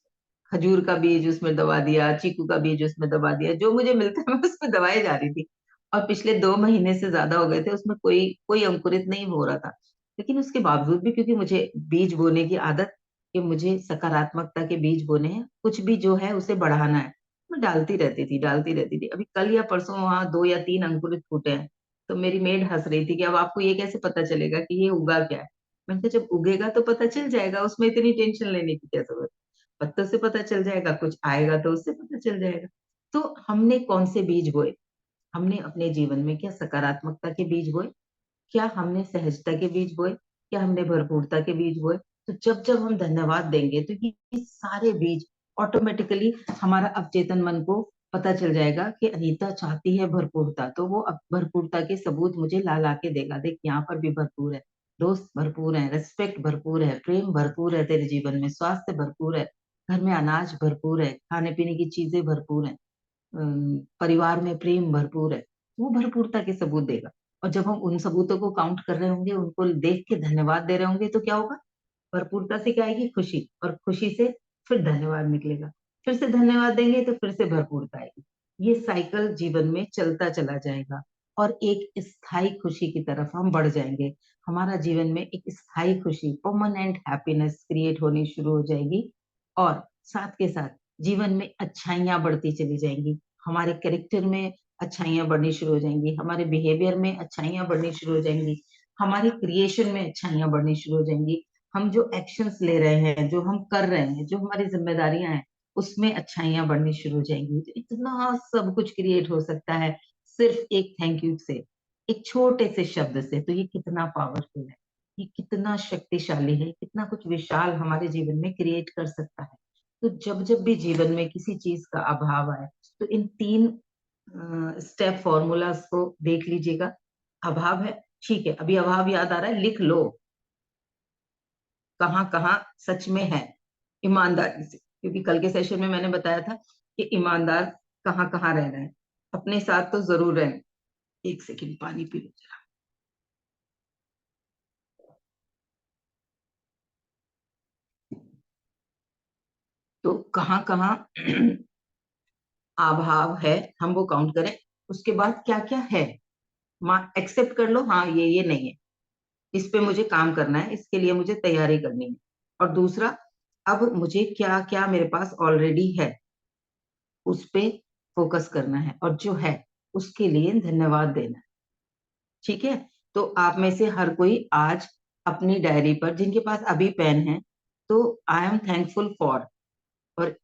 Speaker 1: खजूर का बीज उसमें दबा दिया, चीकू का बीज उसमें दबा दिया, जो मुझे मिलता है मैं उसमें दबाए जा रही थी। और पिछले 2 महीने से ज्यादा हो गए थे, उसमें कोई कोई अंकुरित नहीं हो रहा था। लेकिन उसके बावजूद भी, क्योंकि मुझे बीज बोने की आदत, कि मुझे सकारात्मकता के बीज बोने हैं, कुछ भी जो है उसे बढ़ाना है, मैं डालती रहती थी। अभी कल या परसों वहां 2 या 3 अंकुरित फूटे हैं। तो मेरी मेड हंस रही थी कि अब आपको ये कैसे पता चलेगा कि ये उगा क्या है। मैंने कहा जब उगेगा तो पता चल जाएगा, उसमें इतनी टेंशन लेने की क्या जरूरत है। पत्तों से पता चल जाएगा, कुछ आएगा तो उससे पता चल जाएगा। तो हमने कौन से बीज बोए? हमने अपने जीवन में क्या सकारात्मकता के बीज बोए? क्या हमने सहजता के बीज बोए? क्या हमने भरपूरता के बीज बोए? तो जब जब हम धन्यवाद देंगे तो ये सारे बीज ऑटोमेटिकली हमारा अवचेतन मन को पता चल जाएगा कि अनीता चाहती है भरपूरता, तो वो अब भरपूरता के सबूत मुझे ला ला के देगा। देख यहाँ पर भी भरपूर है, दोस्त भरपूर है, रिस्पेक्ट भरपूर है, प्रेम भरपूर है, तेरे जीवन में स्वास्थ्य भरपूर है, घर में अनाज भरपूर है, खाने पीने की चीजें भरपूर है, परिवार में प्रेम भरपूर है। वो भरपूरता के सबूत देगा। और जब हम उन सबूतों को काउंट कर रहे होंगे, उनको देख के धन्यवाद दे रहे होंगे, तो क्या होगा? भरपूरता से क्या आएगी? खुशी, और खुशी से फिर धन्यवाद निकलेगा। फिर से धन्यवाद देंगे तो फिर से भरपूरता आएगी। ये साइकिल जीवन में चलता चला जाएगा और एक स्थायी खुशी की तरफ हम बढ़ जाएंगे। हमारा जीवन में एक स्थायी खुशी, परमानेंट हैप्पीनेस क्रिएट होनी शुरू हो जाएगी। और साथ के साथ जीवन में अच्छाइयाँ बढ़ती चली जाएँगी। हमारे कैरेक्टर में अच्छाइयाँ बढ़नी शुरू हो जाएँगी, हमारे बिहेवियर में अच्छाइयाँ बढ़नी शुरू हो जाएँगी, हमारी क्रिएशन में अच्छाइयाँ बढ़नी शुरू हो जाएँगी। हम जो एक्शंस ले रहे हैं, जो हम कर रहे हैं, जो हमारी ज़िम्मेदारियाँ हैं, उसमें अच्छाइयाँ बढ़नी शुरू हो जाएँगी। तो इतना सब कुछ क्रिएट हो सकता है सिर्फ़ एक थैंक यू से, एक छोटे से शब्द से। तो ये कितना पावरफुल है, ये कितना शक्तिशाली है, कितना कुछ विशाल हमारे जीवन में क्रिएट कर सकता है। तो जब-जब भी जीवन में किसी चीज़ का अभाव आए, तो इन 3 स्टेप फ़ॉर्मूलाज़ को देख लीजिएगा। अभाव है, ठीक है, अभी अभाव याद आ रहा है, लिख लो, कहाँ-कहाँ सच में है, ईमानदारी से। क्योंकि कल के सेशन में मैंने बताया था कि ईमानदार कहाँ-कहाँ रहना है। अपने साथ तो ज़रूर रहना। 1 सेकंड पानी पी लो ज़रा। तो कहाँ-कहाँ अभाव है, हम वो काउंट करें। उसके बाद क्या-क्या है, मा एक्सेप्ट कर लो, हाँ, ये नहीं है। इस पे मुझे काम करना है, इसके लिए मुझे तैयारी करनी है। और दूसरा, अब मुझे क्या-क्या मेरे पास ऑलरेडी है, उस पे फ़ोकस करना है और जो है, उसके लिए धन्यवाद देना है, ठीक है? तो आप में से हर कोई आज अपनी डायरी पर, जिनके पास अभी पेन है, तो आई एम थैंकफुल फॉर, और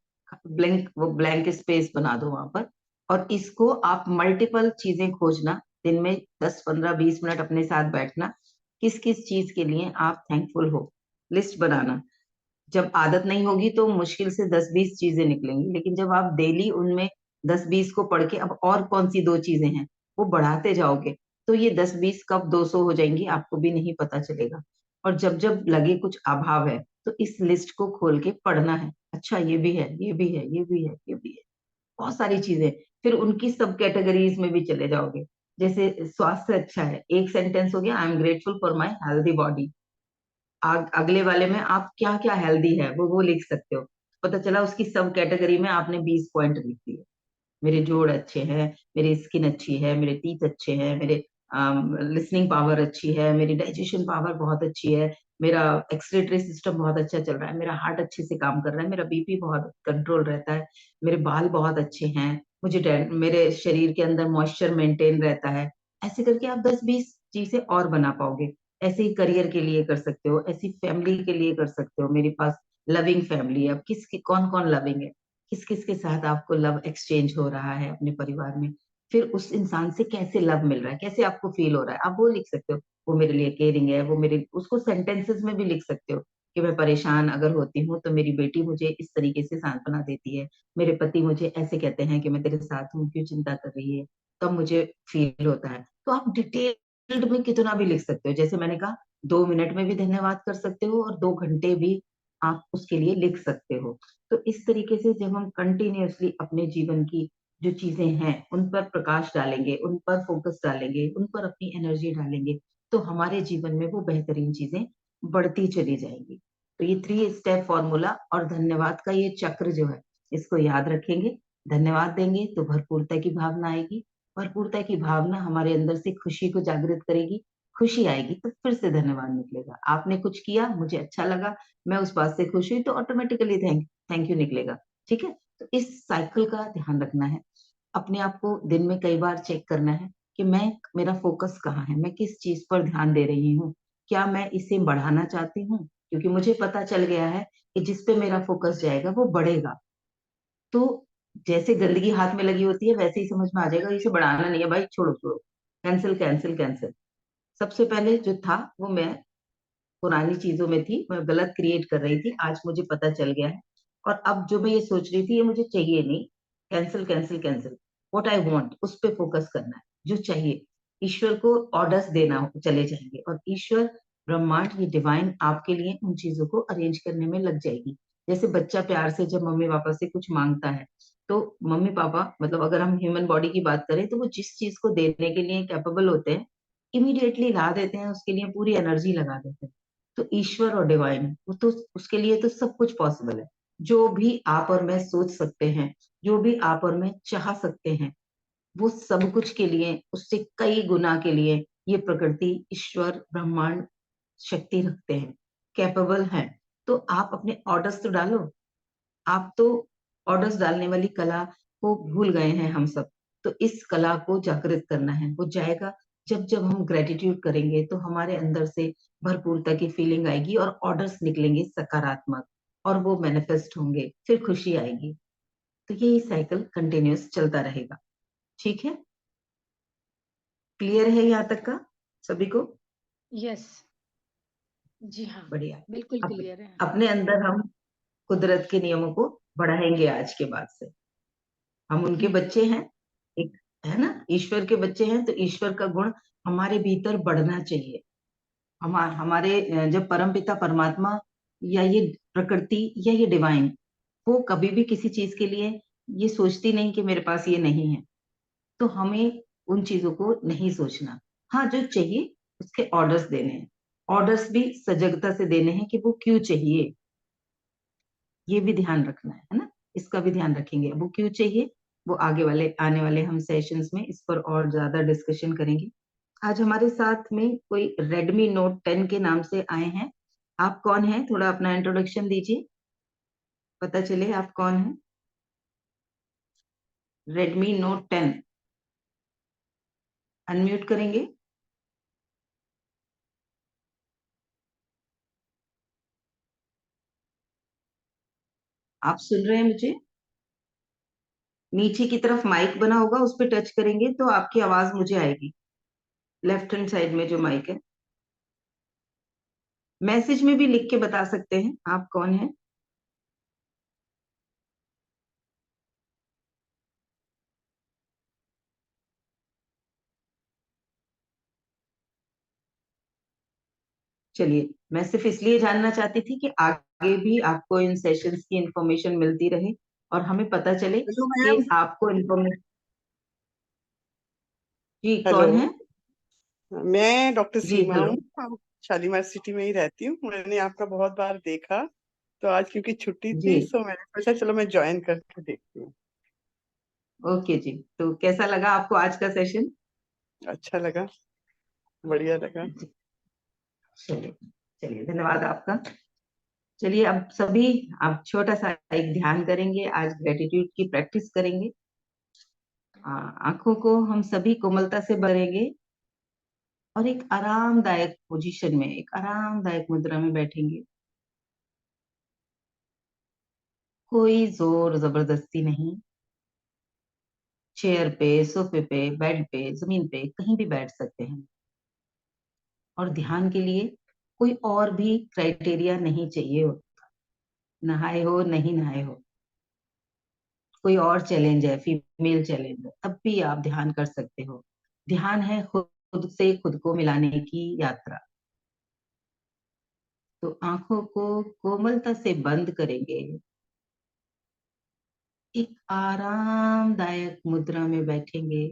Speaker 1: वो ब्लैंक स्पेस बना दो वहाँ पर। और इसको आप मल्टीपल चीज़ें खोजना, दिन में 10, 15, 20 मिनट अपने साथ बैठना, किस-किस चीज़ के लिए आप थैंकफुल हो, लिस्ट बनाना। जब आदत नहीं होगी तो मुश्किल से 10-20 चीज़ें निकलेंगी, लेकिन जब आप डेली उनमें 10-20 को पढ़ के अब और कौन-सी 2 चीज़ें हैं, वो बढ़ाते जाओगे, तो ये 10-20 कब 200 हो जाएँगी, आपको भी नहीं पता चलेगा। और जब-जब लगे कुछ अभाव है, तो इस लिस्ट को खोल के पढ़ना है। अच्छा, ये भी है, ये भी है, ये भी है, ये भी है। बहुत सारी चीज़ें, फिर उनकी सब कैटेगरीज़ में भी चले जाओगे। जैसे स्वास्थ्य अच्छा है, एक सेंटेंस हो गया, I am grateful for my healthy body. अगले वाले में आप क्या-क्या हेल्दी है, वो लिख सकते हो। पता चला उसकी सब कैटेगरी में आपने 20 पॉइंट लिख दिए। मेरे जोड़ अच्छे हैं, मेरी स्किन अच्छी है, मेरे टीथ अच्छे हैं, मेरे लिसनिंग पावर अच्छी है, मेरी डाइजेशन पावर बहुत अच्छी है, मेरा एक्सक्रीटरी सिस्टम बहुत अच्छा चल रहा है, मेरा हार्ट अच्छे से काम कर रहा है, मेरा बीपी बहुत कंट्रोल रहता है, मेरे बाल बहुत अच्छे हैं, मेरे शरीर के अंदर मॉइस्चर मेंटेन रहता है। ऐसे करके आप 10-20 चीज़ें और बना पाओगे। ऐसे ही करियर के लिए कर सकते हो, ऐसी फैमिली के लिए कर सकते हो। मेरे पास लविंग फैमिली है, अब किसकी कौन-कौन लविंग है? किस-किस के साथ आपको लव एक्सचेंज हो रहा है अपने परिवार में, फिर उस इंसान से कैसे लव मिल रहा है, कैसे आपको फ़ील हो रहा है, आप वो लिख सकते हो। वो मेरे लिए केयरिंग है, वो मेरे उसको सेंटेंसेस में भी लिख सकते हो कि मैं परेशान अगर होती हूँ, तो मेरी बेटी मुझे इस तरीके से सांत्वना देती है। मेरे पति मुझे ऐसे कहते हैं कि मैं तेरे साथ हूँ, क्यों चिंता कर रही है? तब मुझे फ़ील होता है। तो आप डिटेल्ड में कितना भी लिख सकते हो। जैसे मैंने कहा, 2 मिनट में भी धन्यवाद कर सकते हो और 2 घंटे भी आप उसके लिए लिख सकते हो। तो इस तरीके से जब हम कंटिन्यूअसली अपने जीवन की जो चीज़ें हैं, उन पर प्रकाश डालेंगे, उन पर फ़ोकस डालेंगे, उन पर अपनी एनर्जी डालेंगे, तो हमारे जीवन में वो बेहतरीन चीजें बढ़ती चली जाएंगी। तो ये 3 स्टेप फॉर्मूला और धन्यवाद का ये चक्र जो है, इसको याद रखेंगे। धन्यवाद देंगे तो भरपूरता की भावना आएगी, भरपूरता की भावना हमारे अंदर से खुशी को जागृत करेगी, खुशी आएगी तो फिर से धन्यवाद निकलेगा। आपने कुछ किया, मुझे अच्छा लगा, मैं उस बात से खुश हुई, तो ऑटोमेटिकली थैंक थैंक यू निकलेगा। ठीक है, तो इस साइकिल का ध्यान रखना है। अपने आप को दिन में कई बार चेक करना है कि मैं मेरा फोकस कहाँ है, मैं किस चीज पर ध्यान दे रही हूँ, क्या मैं इसे बढ़ाना चाहती हूँ, क्योंकि मुझे पता चल गया है कि जिस पे मेरा फोकस जाएगा वो बढ़ेगा। तो जैसे गंदगी हाथ में लगी होती है वैसे ही समझ में आ जाएगा इसे बढ़ाना नहीं है भाई, छोड़ो छोड़ो, कैंसिल कैंसिल कैंसिल। सबसे पहले जो था वो मैं पुरानी चीजों में थी, मैं गलत क्रिएट कर रही थी, आज मुझे पता चल गया है। और अब जो मैं ये सोच रही थी ये मुझे चाहिए नहीं, cancel cancel cancel. What I want उस पे फोकस करना है, जो चाहिए। ईश्वर को ऑर्डर्स देना चले जाएंगे और ईश्वर, ब्रह्मांड, ये डिवाइन आपके लिए उन चीजों को अरेंज करने में लग जाएगी। जैसे बच्चा प्यार से जब मम्मी पापा से कुछ मांगता है, तो मम्मी पापा, मतलब अगर हम ह्यूमन बॉडी की बात करें, तो वो जिस चीज को देने के लिए कैपेबल होते हैं, इमीडिएटली ला देते हैं, उसके लिए पूरी एनर्जी लगा देते हैं। तो ईश्वर और डिवाइन, वो तो उसके लिए तो सब कुछ पॉसिबल है। जो भी आप और मैं सोच सकते हैं, जो भी आप और मैं चाह सकते हैं, वो सब कुछ के लिए, उससे कई गुना के लिए ये प्रकृति, ईश्वर, ब्रह्मांड शक्ति रखते हैं, कैपेबल हैं। तो आप अपने ऑर्डर्स तो डालो। आप तो ऑर्डर्स डालने वाली कला को भूल गए हैं हम सब। तो इस कला को जागृत करना है, वो जाएगा जब जब हम ग्रेटिट्यूड करेंगे, तो हमारे अंदर से भरपूरता की फीलिंग आएगी और ऑर्डर्स निकलेंगे सकारात्मक, और वो मैनिफेस्ट होंगे, फिर खुशी आएगी। तो ये साइकिल कंटिन्यूस चलता रहेगा। ठीक है, क्लियर है यहाँ तक का सभी को?
Speaker 3: यस। जी हाँ,
Speaker 1: बढ़िया।
Speaker 3: बिल्कुल
Speaker 1: अप,
Speaker 3: क्लियर है।
Speaker 1: अपने अंदर हम कुदरत के नियमों को बढ़ाएंगे आज के बाद से। हम उनके
Speaker 3: हम्म।
Speaker 1: बच्चे हैं, एक, है ना, ईश्वर के बच्चे हैं, तो ईश्वर का गुण हमारे भीतर बढ़ना चाहिए। हमारे जब परमपिता परमात्मा या ये प्रकृति या ये डिवाइन, वो कभी भी किसी चीज के लिए ये सोचती नहीं कि मेरे पास ये नहीं है। तो हमें उन चीजों को नहीं सोचना। हाँ, जो चाहिए उसके ऑर्डर्स देने हैं, ऑर्डर्स भी सजगता से देने हैं कि वो क्यों चाहिए, ये भी ध्यान रखना है ना। इसका भी ध्यान रखेंगे वो क्यों चाहिए। वो आगे वाले आने वाले हम सेशंस में इस पर और ज्यादा डिस्कशन करेंगे। आज हमारे साथ में कोई रेडमी नोट 10 के नाम से आए हैं। आप कौन हैं, थोड़ा अपना इंट्रोडक्शन दीजिए, पता चले आप कौन हैं। रेडमी नोट 10, अनम्यूट करेंगे। आप सुन रहे हैं मुझे? नीचे की तरफ माइक बना होगा, उस पर टच करेंगे तो आपकी आवाज मुझे आएगी। लेफ्ट हैंड साइड में जो माइक है, मैसेज में भी लिख के बता सकते हैं आप कौन है। चलिए, मैं सिर्फ इसलिए जानना चाहती थी कि आगे भी आपको इन सेशंस की इंफॉर्मेशन मिलती रहे और हमें पता चले
Speaker 4: हेलो
Speaker 1: कि
Speaker 4: मैम।
Speaker 1: आपको इंफॉर्मेशन। जी,
Speaker 4: हेलो,
Speaker 1: कौन है?
Speaker 4: मैं डॉक्टर
Speaker 1: जी,
Speaker 4: सीमा
Speaker 1: हेलो।
Speaker 4: हूँ। शालीमार सिटी में ही रहती हूँ। मैंने आपका बहुत बार देखा, तो आज क्योंकि छुट्टी
Speaker 1: जी,
Speaker 4: थी तो मैंने सोचा चलो मैं ज्वाइन करके देखती हूँ।
Speaker 1: ओके जी। तो कैसा लगा आपको आज का सेशन?
Speaker 4: अच्छा लगा, बढ़िया लगा।
Speaker 1: जी, चलिए, चलिए, धन्यवाद आपका। चलिए, अब सभी आप छोटा सा एक ध्यान करेंगे, आज ग्रेटिट्यूड की प्रैक्टिस करेंगे। आंखों को हम सभी कोमलता से भरेंगे और एक आरामदायक पोजीशन में, एक आरामदायक मुद्रा में बैठेंगे। कोई जोर जबरदस्ती नहीं। चेयर पे, सोफे पे, बेड पे, जमीन पे, कहीं भी बैठ सकते हैं। और ध्यान के लिए कोई और भी क्राइटेरिया नहीं चाहिए हो, नहाए हो नहीं नहाए हो, कोई और चैलेंज है, फीमेल चैलेंज है, तब भी आप ध्यान कर सकते हो। ध्यान है खुद से खुद को मिलाने की यात्रा। तो आंखों को कोमलता से बंद करेंगे, एक आरामदायक मुद्रा में बैठेंगे।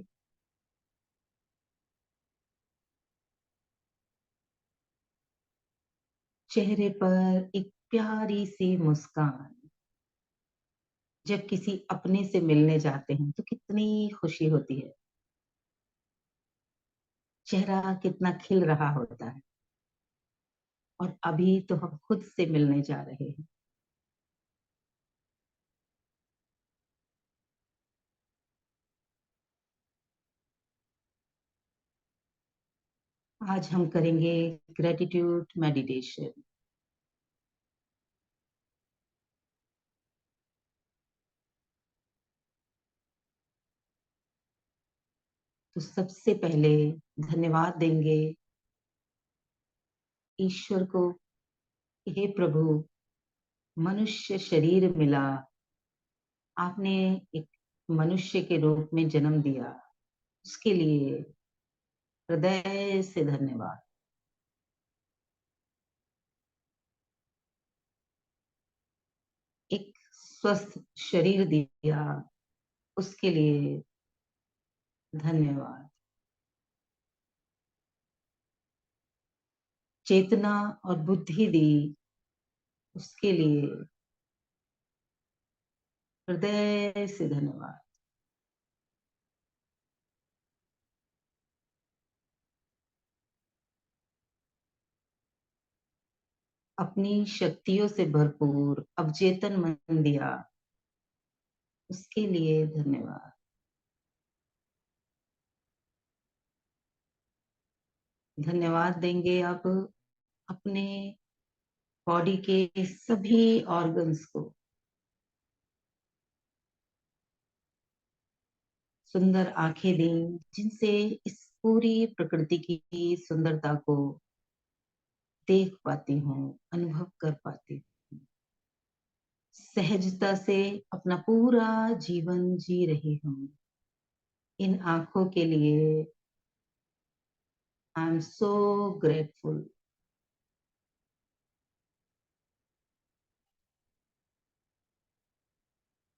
Speaker 1: चेहरे पर एक प्यारी सी मुस्कान। जब किसी अपने से मिलने जाते हैं तो कितनी खुशी होती है, चेहरा कितना खिल रहा होता है। और अभी तो हम खुद से मिलने जा रहे हैं। आज हम करेंगे ग्रेटिट्यूड मेडिटेशन। तो सबसे पहले धन्यवाद देंगे ईश्वर को। हे प्रभु, मनुष्य शरीर मिला, आपने एक मनुष्य के रूप में जन्म दिया, उसके लिए हृदय से धन्यवाद। एक स्वस्थ शरीर दिया, उसके लिए धन्यवाद। चेतना और बुद्धि दी, उसके लिए हृदय से धन्यवाद। अपनी शक्तियों से भरपूर अवचेतन मन दिया, उसके लिए धन्यवाद। धन्यवाद देंगे अब अपने बॉडी के सभी ऑर्गन्स को। सुंदर आंखें दी, जिनसे इस पूरी प्रकृति की सुंदरता को देख पाती हूँ, अनुभव कर पाती हूँ। सहजता से अपना पूरा जीवन जी रही हूँ। इन आंखों के लिए आई एम सो ग्रेटफुल।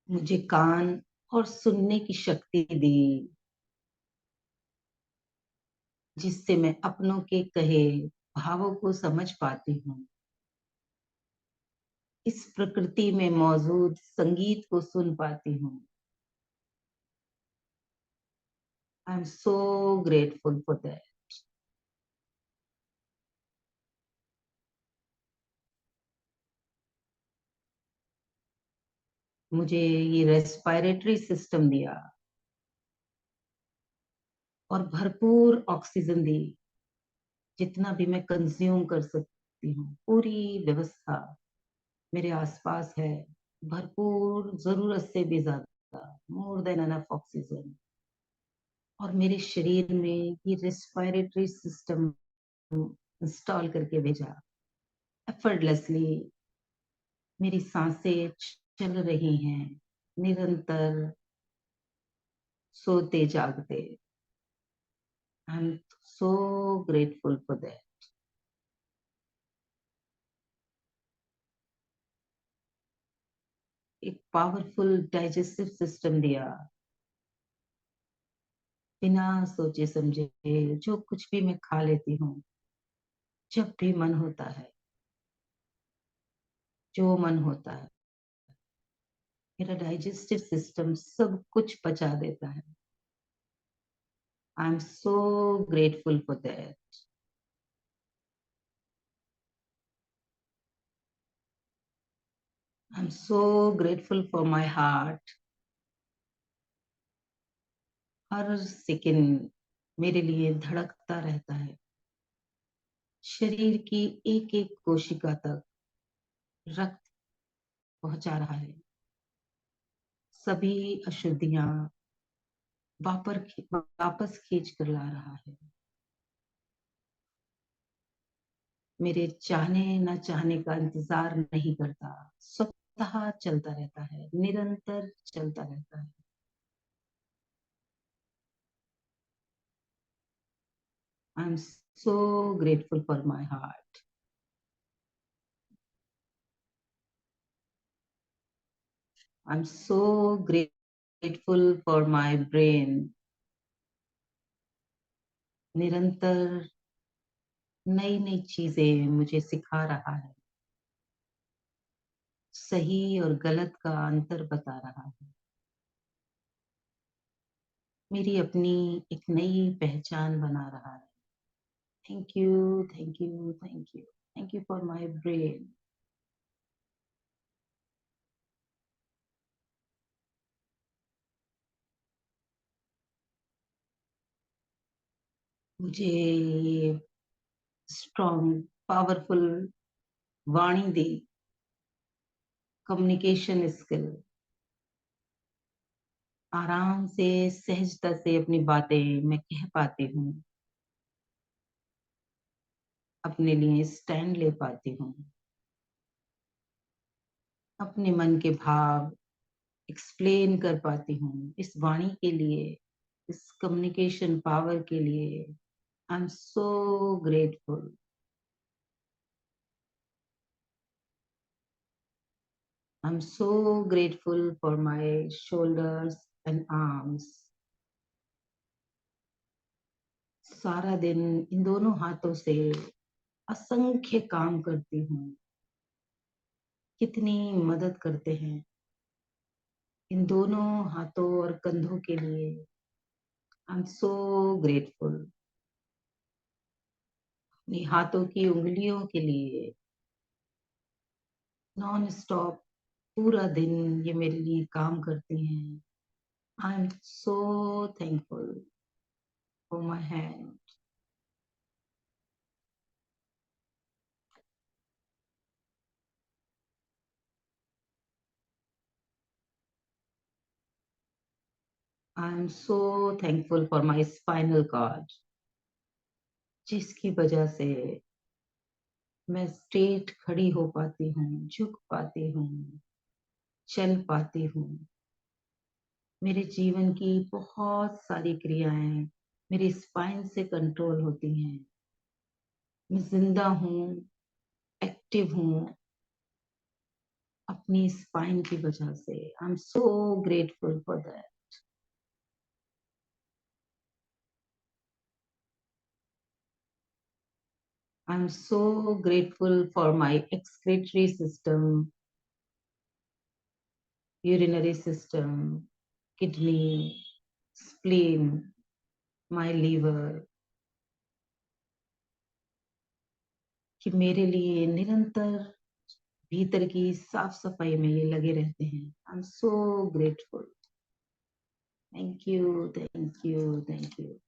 Speaker 1: मुझे कान और सुनने की शक्ति दी, जिससे मैं अपनों के कहे भावों को समझ पाती हूँ। इस प्रकृति में मौजूद संगीत को सुन पाती हूँ। आई am so grateful for that. मुझे ये रेस्पिरेटरी सिस्टम दिया और भरपूर ऑक्सीजन दी, जितना भी मैं कंज्यूम कर सकती हूँ। पूरी व्यवस्था मेरे आसपास है, भरपूर, जरूरत से भी ज्यादा, मोर देन एनफ ऑक्सीजन। और मेरे शरीर में ये रेस्पिरेटरी सिस्टम इंस्टॉल करके भेजा। एफर्टलेसली मेरी सांसें चल रही हैं, निरंतर सोते जागते। आई am so grateful for that. एक पावरफुल डाइजेस्टिव सिस्टम दिया, बिना सोचे समझे जो कुछ भी मैं खा लेती हूँ, जब भी मन होता है, जो मन होता है, मेरा डाइजेस्टिव सिस्टम सब कुछ पचा देता है। आई am so grateful for that. I am so grateful for my heart. Her second मेरे लिए धड़कता रहता है। शरीर की एक एक कोशिका तक रक्त पहुंचा रहा है। सभी अशुद्धियां वापस खींच कर ला रहा है। मेरे चाहने न चाहने का इंतजार नहीं करता, स्वतः चलता रहता है, निरंतर चलता रहता है। आई am so grateful for my heart. I am so grateful for my brain. निरंतर नई नई चीजें मुझे सिखा रहा है, सही और गलत का अंतर बता रहा है। मेरी अपनी एक नई पहचान बना रहा है। Thank you, thank you, thank you, thank you for my brain. मुझे ये स्ट्रॉन्ग पावरफुल वाणी दी, कम्युनिकेशन स्किल, आराम से सहजता से अपनी बातें मैं कह पाती हूँ, अपने लिए स्टैंड ले पाती हूँ, अपने मन के भाव एक्सप्लेन कर पाती हूँ। इस वाणी के लिए, इस कम्युनिकेशन पावर के लिए आई am so grateful. I'm so grateful for my shoulders and arms. सारा दिन इन दोनों हाथों से असंख्य काम करती हूँ। कितनी मदद करते हैं इन दोनों हाथों और कंधों के लिए। आई एम सो ग्रेटफुल। अपनी हाथों की उंगलियों के लिए नॉन स्टॉप पूरा दिन ये मेरे लिए काम करती हैं। I am so thankful for my hand. I am so thankful for my spinal cord, जिसकी वजह से मैं स्ट्रेट खड़ी हो पाती हूँ, झुक पाती हूँ, चल पाती हूँ। मेरे जीवन की बहुत सारी क्रियाएं मेरी स्पाइन से कंट्रोल होती हैं। मैं जिंदा हूँ, एक्टिव हूँ, अपनी स्पाइन की वजह से। आई am so grateful for that. I am so grateful for my excretory system, urinary system, kidney, spleen, my liver, कि मेरे लिए निरंतर भीतर की साफ सफाई में ये लगे रहते हैं। I am so grateful. Thank you, thank you, thank you.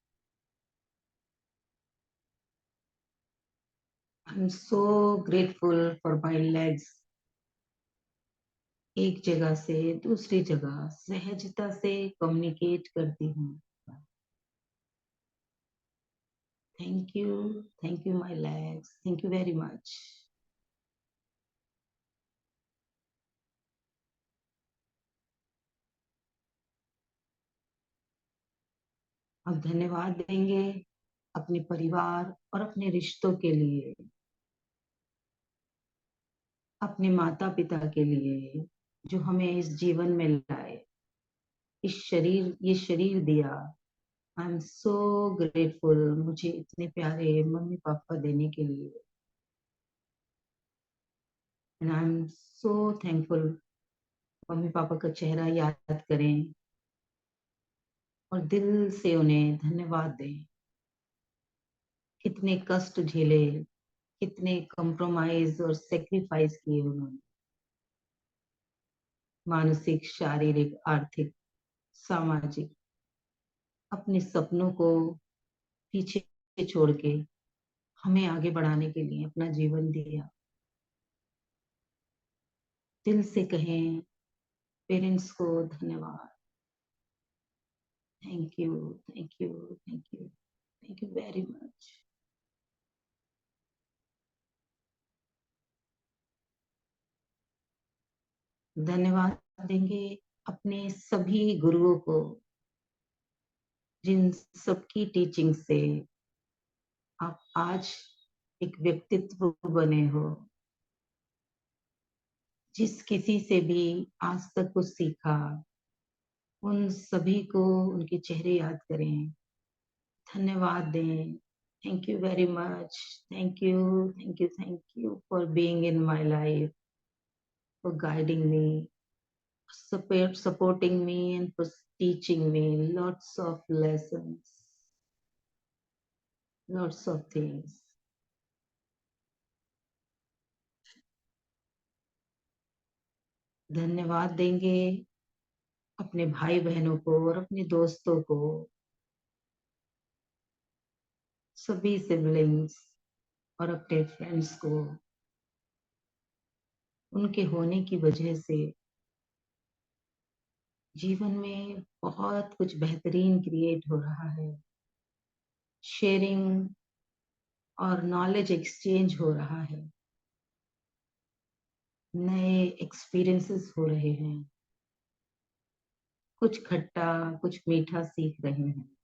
Speaker 1: I am so grateful for my legs. एक जगह से दूसरी जगह सहजता से कम्युनिकेट करती हूँ। Thank you my legs, thank you very much. अब धन्यवाद देंगे अपने परिवार और अपने रिश्तों के लिए, अपने माता पिता के लिए जो हमें इस जीवन में लाए, ये शरीर दिया। आई एम सो ग्रेटफुल मुझे इतने प्यारे मम्मी पापा देने के लिए। And I am so thankful. Mummy papa का चेहरा याद करें और दिल से उन्हें धन्यवाद दें। कितने कष्ट झेले, कितने कॉम्प्रोमाइज और सेक्रीफाइस किए उन्होंने, मानसिक, शारीरिक, आर्थिक, सामाजिक। अपने सपनों को पीछे छोड़ के हमें आगे बढ़ाने के लिए अपना जीवन दिया। दिल से कहें पेरेंट्स को धन्यवाद। Thank you, thank you, thank you, thank you very much. धन्यवाद देंगे अपने सभी गुरुओं को, जिन सबकी टीचिंग से आप आज एक व्यक्तित्व बने हो। जिस किसी से भी आज तक कुछ सीखा, उन सभी को उनके चेहरे याद करें, धन्यवाद दें, Thank you very much. Thank you, thank you, thank you for being in my life, for guiding me, supporting me, and for teaching me lots of lessons, lots of things. धन्यवाद देंगे अपने भाई बहनों को और अपने दोस्तों को, सभी सिबलिंग्स और अपने फ्रेंड्स को। उनके होने की वजह से जीवन में बहुत कुछ बेहतरीन क्रिएट हो रहा है। शेयरिंग और नॉलेज एक्सचेंज हो रहा है, नए एक्सपीरियंसेस हो रहे हैं, कुछ खट्टा कुछ मीठा सीख रहे हैं।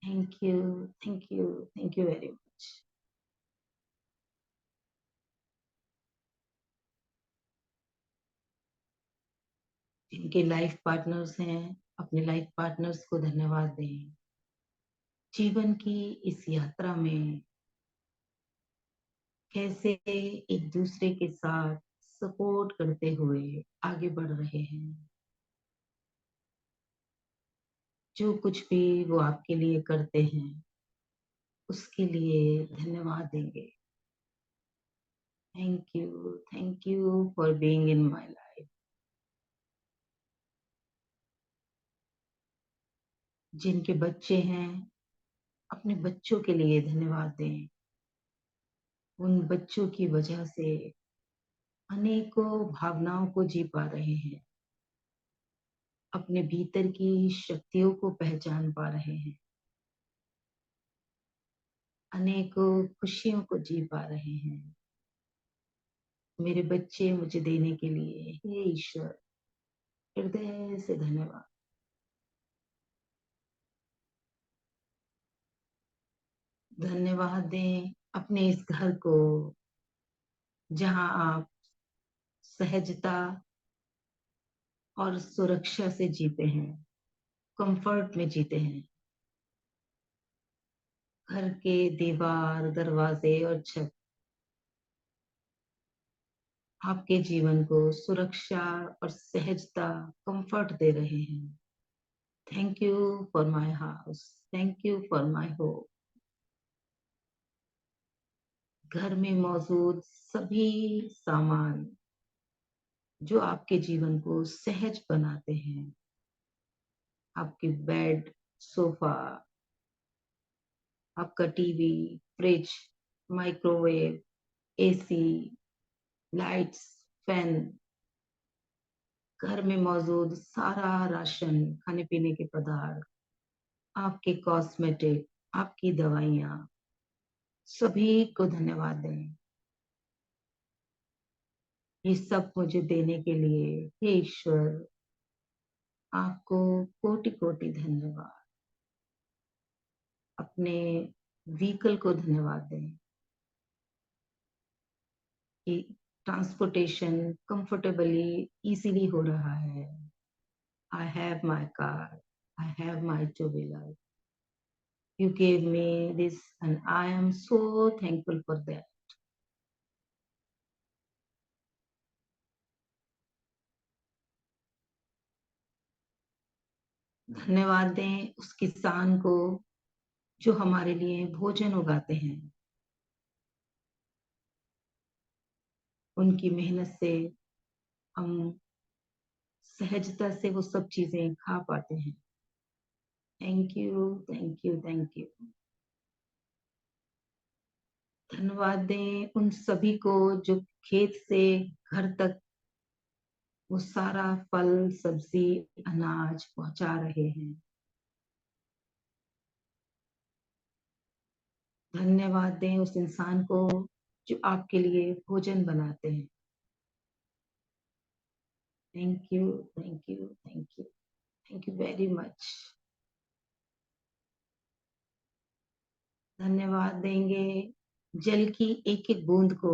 Speaker 1: Thank you, thank you, thank you very much. जिनके लाइफ पार्टनर्स हैं, अपने लाइफ पार्टनर्स को धन्यवाद दें। जीवन की इस यात्रा में कैसे एक दूसरे के साथ सपोर्ट करते हुए आगे बढ़ रहे हैं। जो कुछ भी वो आपके लिए करते हैं उसके लिए धन्यवाद देंगे। Thank you for being in my life. जिनके बच्चे हैं, अपने बच्चों के लिए धन्यवाद दें। उन बच्चों की वजह से अनेकों भावनाओं को जी पा रहे हैं, अपने भीतर की शक्तियों को पहचान पा रहे हैं, अनेकों खुशियों को जी पा रहे हैं। मेरे बच्चे मुझे देने के लिए हे ईश्वर हृदय से धन्यवाद। धन्यवाद दें अपने इस घर को जहां आप सहजता और सुरक्षा से जीते हैं, कंफर्ट में जीते हैं। घर के दीवार, दरवाजे और छत आपके जीवन को सुरक्षा और सहजता, कंफर्ट दे रहे हैं। Thank you for my house, thank you for my home. घर में मौजूद सभी सामान जो आपके जीवन को सहज बनाते हैं, आपके बेड, सोफा, आपका TV, fridge, microwave, AC, lights, fan, घर में मौजूद सारा राशन, खाने पीने के पदार्थ, आपके कॉस्मेटिक, आपकी दवाइयाँ, सभी को धन्यवाद दें। ये सब मुझे देने के लिए हे ईश्वर आपको कोटि कोटि धन्यवाद। अपने व्हीकल को धन्यवाद दें कि ट्रांसपोर्टेशन कंफर्टेबली इजीली हो रहा है। I have my car, I have my two wheeler, you gave me this and I am so thankful for that. धन्यवाद दें उस किसान को जो हमारे लिए भोजन उगाते हैं। उनकी मेहनत से हम सहजता से वो सब चीजें खा पाते हैं। Thank you, thank you, thank you. धन्यवाद दें उन सभी को जो खेत से घर तक वो सारा फल, सब्जी, अनाज पहुंचा रहे हैं। धन्यवाद दें उस इंसान को जो आपके लिए भोजन बनाते हैं। Thank you, thank you, thank you, thank you very much. धन्यवाद देंगे जल की एक एक बूंद को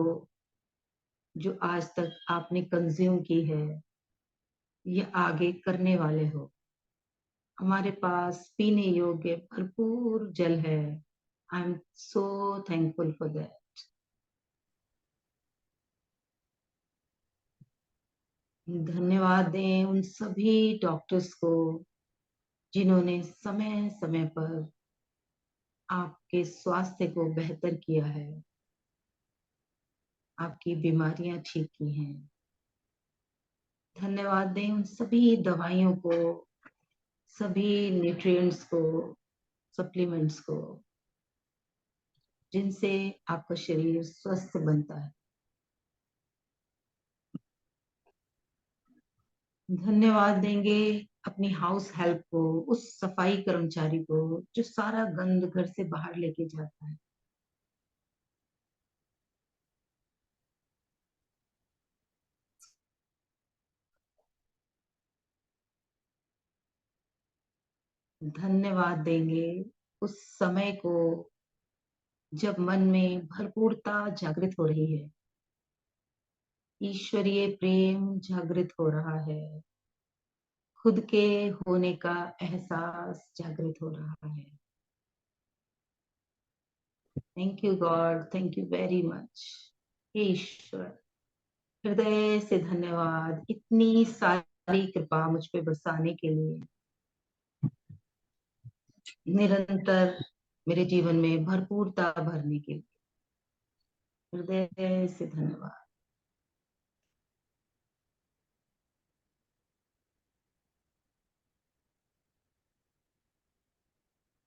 Speaker 1: जो आज तक आपने कंज्यूम की है या आगे करने वाले हो। हमारे पास पीने योग्य भरपूर जल है। आई am so thankful for that. धन्यवाद दें उन सभी डॉक्टर्स को जिन्होंने समय समय पर आपके स्वास्थ्य को बेहतर किया है, आपकी बीमारियां ठीक की हैं। धन्यवाद दें उन सभी दवाइयों को, सभी न्यूट्रिएंट्स को, सप्लीमेंट्स को, जिनसे आपका शरीर स्वस्थ बनता है। धन्यवाद देंगे अपनी हाउस हेल्प को, उस सफाई कर्मचारी को जो सारा गंद घर से बाहर लेके जाता है। धन्यवाद देंगे उस समय को जब मन में भरपूरता जागृत हो रही है, ईश्वरीय प्रेम जागृत हो रहा है, खुद के होने का एहसास जागृत हो रहा है। Thank you God, thank you very much. ईश्वर, हृदय से धन्यवाद इतनी सारी कृपा मुझ पे बरसाने के लिए, निरंतर मेरे जीवन में भरपूरता भरने के लिए हृदय से धन्यवाद।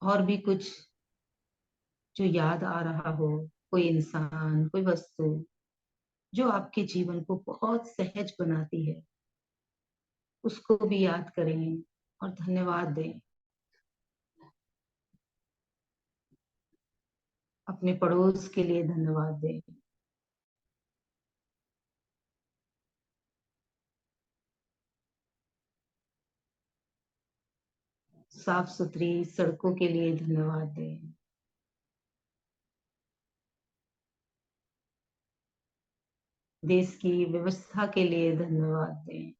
Speaker 1: और भी कुछ जो याद आ रहा हो, कोई इंसान, कोई वस्तु जो आपके जीवन को बहुत सहज बनाती है, उसको भी याद करें और धन्यवाद दें। अपने पड़ोस के लिए धन्यवाद दें। साफ सुथरी सड़कों के लिए धन्यवाद दें। देश की व्यवस्था के लिए धन्यवाद दें।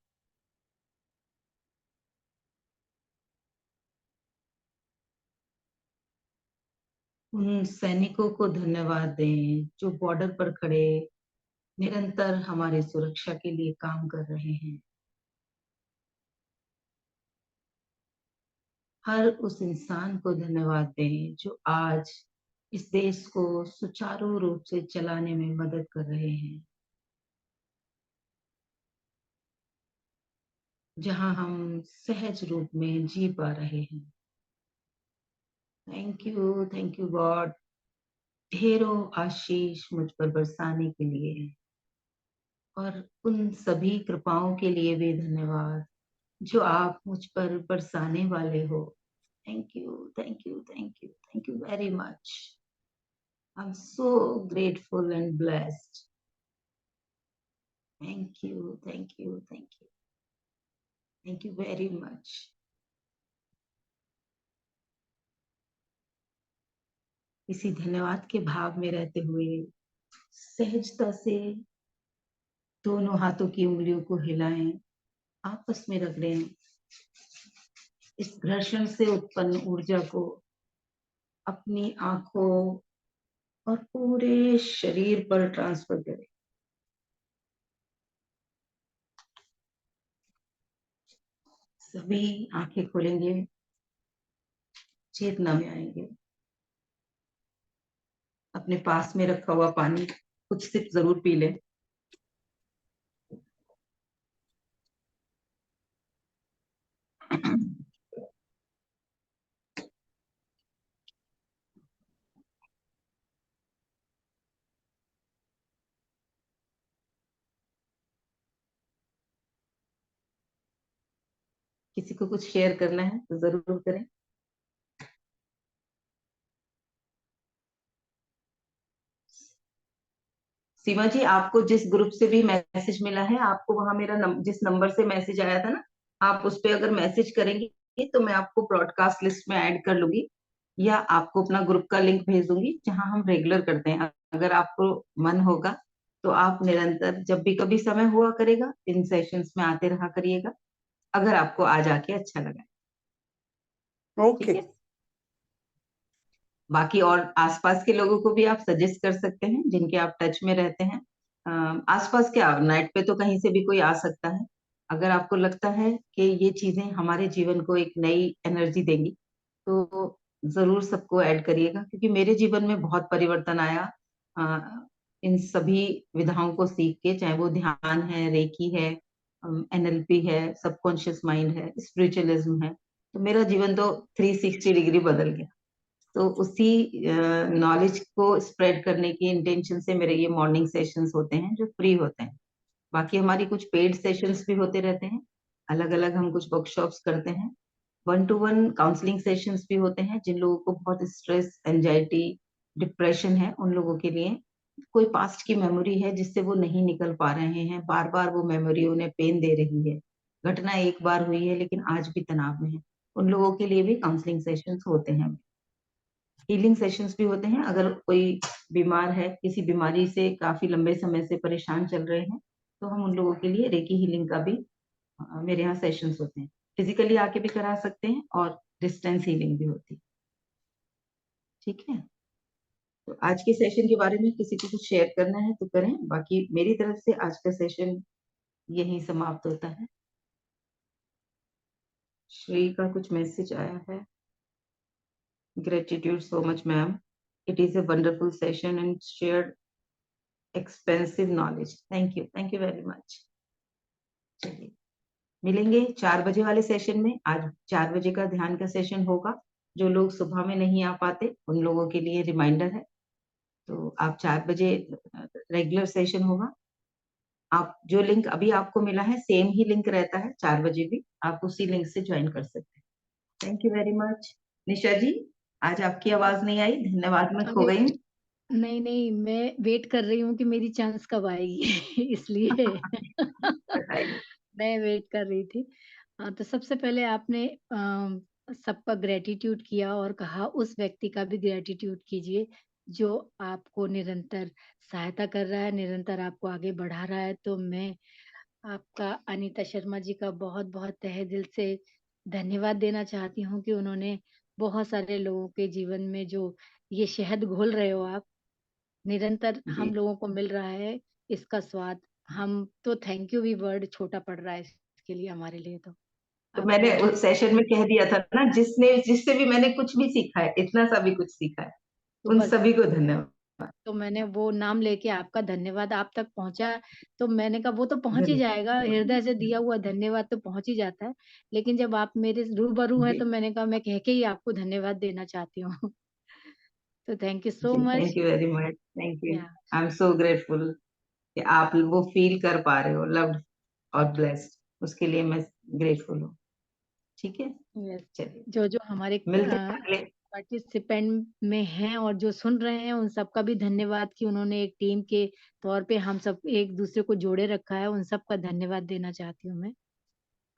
Speaker 1: उन सैनिकों को धन्यवाद दें जो बॉर्डर पर खड़े निरंतर हमारी सुरक्षा के लिए काम कर रहे हैं। हर उस इंसान को धन्यवाद दें जो आज इस देश को सुचारू रूप से चलाने में मदद कर रहे हैं। जहां हम सहज रूप में जी पा रहे हैं। थैंक यू गॉड, ढेरों आशीष मुझ पर बरसाने के लिए और उन सभी कृपाओं के लिए भी धन्यवाद जो आप मुझ पर बरसाने वाले हो। Thank you, thank you, thank you, thank you very much. I am so grateful and blessed. Thank you, thank you, thank you, thank you very much. इसी धन्यवाद के भाव में रहते हुए सहजता से दोनों हाथों की उंगलियों को हिलाएं, आपस में रगड़ें। इस घर्षण से उत्पन्न ऊर्जा को अपनी आंखों और पूरे शरीर पर ट्रांसफर करें। सभी आंखें खोलेंगे, चेतना में आएंगे। अपने पास में रखा हुआ पानी कुछ सिप जरूर पी लें। किसी को कुछ शेयर करना है तो जरूर करें। सीमा जी, आपको जिस ग्रुप से भी मैसेज मिला है, आपको वहां मेरा जिस नंबर से मैसेज आया था ना, आप उस पर अगर मैसेज करेंगे तो मैं आपको ब्रॉडकास्ट लिस्ट में ऐड कर लूंगी या आपको अपना ग्रुप का लिंक भेज दूंगी जहां हम रेगुलर करते हैं। अगर आपको मन होगा तो आप निरंतर जब भी कभी समय हुआ करेगा इन सेशंस में आते रहा करिएगा, अगर आपको आज आके अच्छा लगा। ठीक
Speaker 4: ओके।
Speaker 1: है, बाकी और आसपास के लोगों को भी आप सजेस्ट कर सकते हैं जिनके आप टच में रहते हैं। आसपास क्या, नेट पे तो कहीं से भी कोई आ सकता है। अगर आपको लगता है कि ये चीजें हमारे जीवन को एक नई एनर्जी देंगी तो जरूर सबको ऐड करिएगा, क्योंकि मेरे जीवन में बहुत परिवर्तन आया इन सभी विधाओं को सीख के, चाहे वो ध्यान है, रेकी है, एनएलपी है, सबकॉन्शियस माइंड है, स्पिरिचुअलिज्म है। तो मेरा जीवन तो 360 डिग्री बदल गया। तो उसी नॉलेज को स्प्रेड करने की इंटेंशन से मेरे ये मॉर्निंग सेशंस होते हैं जो फ्री होते हैं। बाकी हमारी कुछ पेड सेशंस भी होते रहते हैं, अलग अलग हम कुछ वर्कशॉप्स करते हैं। 1-to-1 काउंसलिंग सेशंस भी होते हैं जिन लोगों को बहुत स्ट्रेस, एंजाइटी, डिप्रेशन है, उन लोगों के लिए। कोई पास्ट की मेमोरी है जिससे वो नहीं निकल पा रहे हैं, बार बार वो मेमोरी उन्हें पेन दे रही है, घटना एक बार हुई है लेकिन आज भी तनाव में है, उन लोगों के लिए भी काउंसलिंग सेशंस होते हैं। हीलिंग सेशंस भी होते हैं। अगर कोई बीमार है, किसी बीमारी से काफी लंबे समय से परेशान चल रहे हैं, तो हम उन लोगों के लिए रेकी हीलिंग का भी मेरे यहाँ सेशंस होते हैं। फिजिकली आके भी करा सकते हैं और डिस्टेंस हीलिंग भी होती है। ठीक है, तो आज के सेशन के बारे में किसी को कुछ शेयर करना है तो करें, बाकी मेरी तरफ से आज का सेशन यही समाप्त होता है। श्री का कुछ मैसेज आया है। Gratitude so much, ma'am. It is a wonderful session and shared expensive knowledge. Thank you very much. चलिए, मिलेंगे 4 बजे वाले सेशन में। आज 4 बजे का ध्यान का सेशन होगा। जो लोग सुबह में नहीं आ पाते उन लोगों के लिए रिमाइंडर है, तो आप 4 बजे रेगुलर सेशन होगा। आप जो लिंक अभी आपको मिला है सेम ही लिंक रहता है 4 बजे भी, आप उसी लिंक से ज्वाइन कर सकते हैं। Thank you very much. Nisha ji, आज आपकी आवाज नहीं आई, धन्यवाद, मैं खो
Speaker 3: अरे
Speaker 1: गई।
Speaker 3: नहीं नहीं, मैं वेट कर रही हूँ कि मेरी चांस कब आएगी इसलिए
Speaker 1: बताइए।
Speaker 3: मैं वेट कर रही थी। तो सबसे पहले आपने सबका ग्रेटिट्यूड किया और कहा उस व्यक्ति का भी ग्रेटिट्यूड कीजिए जो आपको निरंतर सहायता कर रहा है, निरंतर आपको आगे बढ़ा रहा है। तो मैं आपका अनीता शर्मा जी का बहुत-बहुत तहे दिल से धन्यवाद देना चाहती हूँ कि उन्होंने बहुत सारे लोगों के जीवन में जो ये शहद घोल रहे हो आप, निरंतर हम
Speaker 1: जी,
Speaker 3: लोगों को मिल रहा है इसका स्वाद। हम तो थैंक यू भी वर्ड छोटा पड़ रहा है इसके लिए हमारे लिए तो।
Speaker 1: तो मैंने
Speaker 3: आपको जो
Speaker 1: उस सेशन में कह दिया था ना, जिससे भी मैंने कुछ भी सीखा है, इतना सा भी कुछ सीखा है,
Speaker 3: तो
Speaker 1: उन
Speaker 3: बस
Speaker 1: सभी को धन्यवाद।
Speaker 3: तो मैंने वो नाम लेके आपका धन्यवाद आप तक पहुँचा, तो मैंने कहा वो तो पहुँच ही
Speaker 1: धन्यवाद।
Speaker 3: जाएगा, हृदय से दिया हुआ धन्यवाद तो पहुँच ही जाता है। लेकिन जब आप मेरे रूबरू हैं
Speaker 1: जी
Speaker 3: तो मैंने कहा मैं कह के ही आपको धन्यवाद देना चाहती हूँ। तो थैंक यू सो
Speaker 1: जी,
Speaker 3: much.
Speaker 1: Thank you very much, thank you.
Speaker 3: या
Speaker 1: आई एम सो ग्रेटफुल कि आप वो फील कर पा रहे हो, लव्ड और ब्लेस्ड, उसके लिए मैं ग्रेटफुल हूँ। ठीक है,
Speaker 3: यस,
Speaker 1: चलिए
Speaker 3: जो हमारे
Speaker 1: मिलते हैं अगले।
Speaker 3: पार्टिसिपेंट में हैं और जो सुन रहे हैं उन सबका भी धन्यवाद कि उन्होंने एक टीम के तौर पे हम सब एक दूसरे को जोड़े रखा है, उन सबका धन्यवाद देना चाहती हूँ मैं।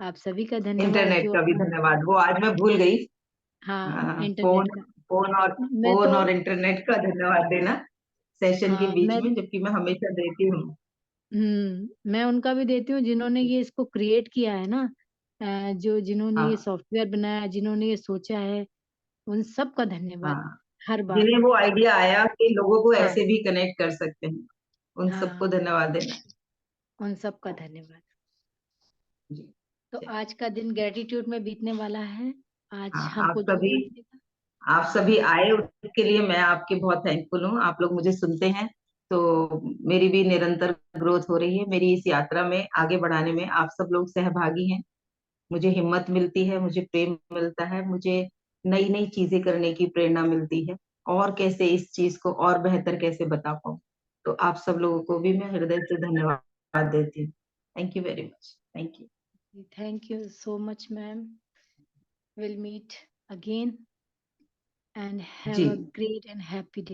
Speaker 3: आप सभी का धन्यवाद
Speaker 1: इंटरनेट
Speaker 3: जो
Speaker 1: का भी धन्यवाद, वो आज मैं भूल गई।
Speaker 3: हाँ,
Speaker 1: फोन
Speaker 3: इंटरनेट का।
Speaker 1: फोन और
Speaker 3: मैं तो
Speaker 1: इंटरनेट का धन्यवाद देना सेशन के
Speaker 3: हाँ,
Speaker 1: बीच में, जबकि मैं हमेशा देती हूँ।
Speaker 3: मैं उनका भी देती हूँ जिन्होंने ये इसको क्रिएट किया है ना, जो जिन्होंने ये
Speaker 1: हाँ
Speaker 3: सॉफ्टवेयर बनाया है, जिन्होंने ये सोचा है, उन सबका धन्यवाद
Speaker 1: हाँ,
Speaker 3: हर बार।
Speaker 1: जिन्हें वो आइडिया आया कि लोगों को
Speaker 3: हाँ,
Speaker 1: ऐसे भी कनेक्ट कर सकते हैं, उन सबको
Speaker 3: हाँ,
Speaker 1: धन्यवाद देना।
Speaker 3: उन सबका धन्यवाद।
Speaker 1: जी,
Speaker 3: तो
Speaker 1: चलिए।
Speaker 3: आज का दिन ग्रेटिट्यूड में बीतने वाला है। आज
Speaker 1: हाँ,
Speaker 3: हमको जो भी मिलेगा
Speaker 1: आप सभी आए उसके लिए मैं आपकी बहुत थैंकफुल हूँ। आप लोग मुझे सुनते हैं तो मेरी भी निरंतर ग्रोथ हो रही है। मेरी इस यात्रा में आगे बढ़ाने में आप सब लोग सहभागी हैं। मुझे हिम्मत मिलती है, मुझे प्रेम मिलता है, मुझे नई नई चीजें करने की प्रेरणा मिलती है, और कैसे इस चीज को और बेहतर कैसे बता पाऊँ। तो आप सब लोगों को भी मैं हृदय से धन्यवाद देती हूँ। Thank you very much, thank you.
Speaker 3: Thank you so much ma'am. Will meet again and
Speaker 1: जी।
Speaker 3: Have a great and happy day.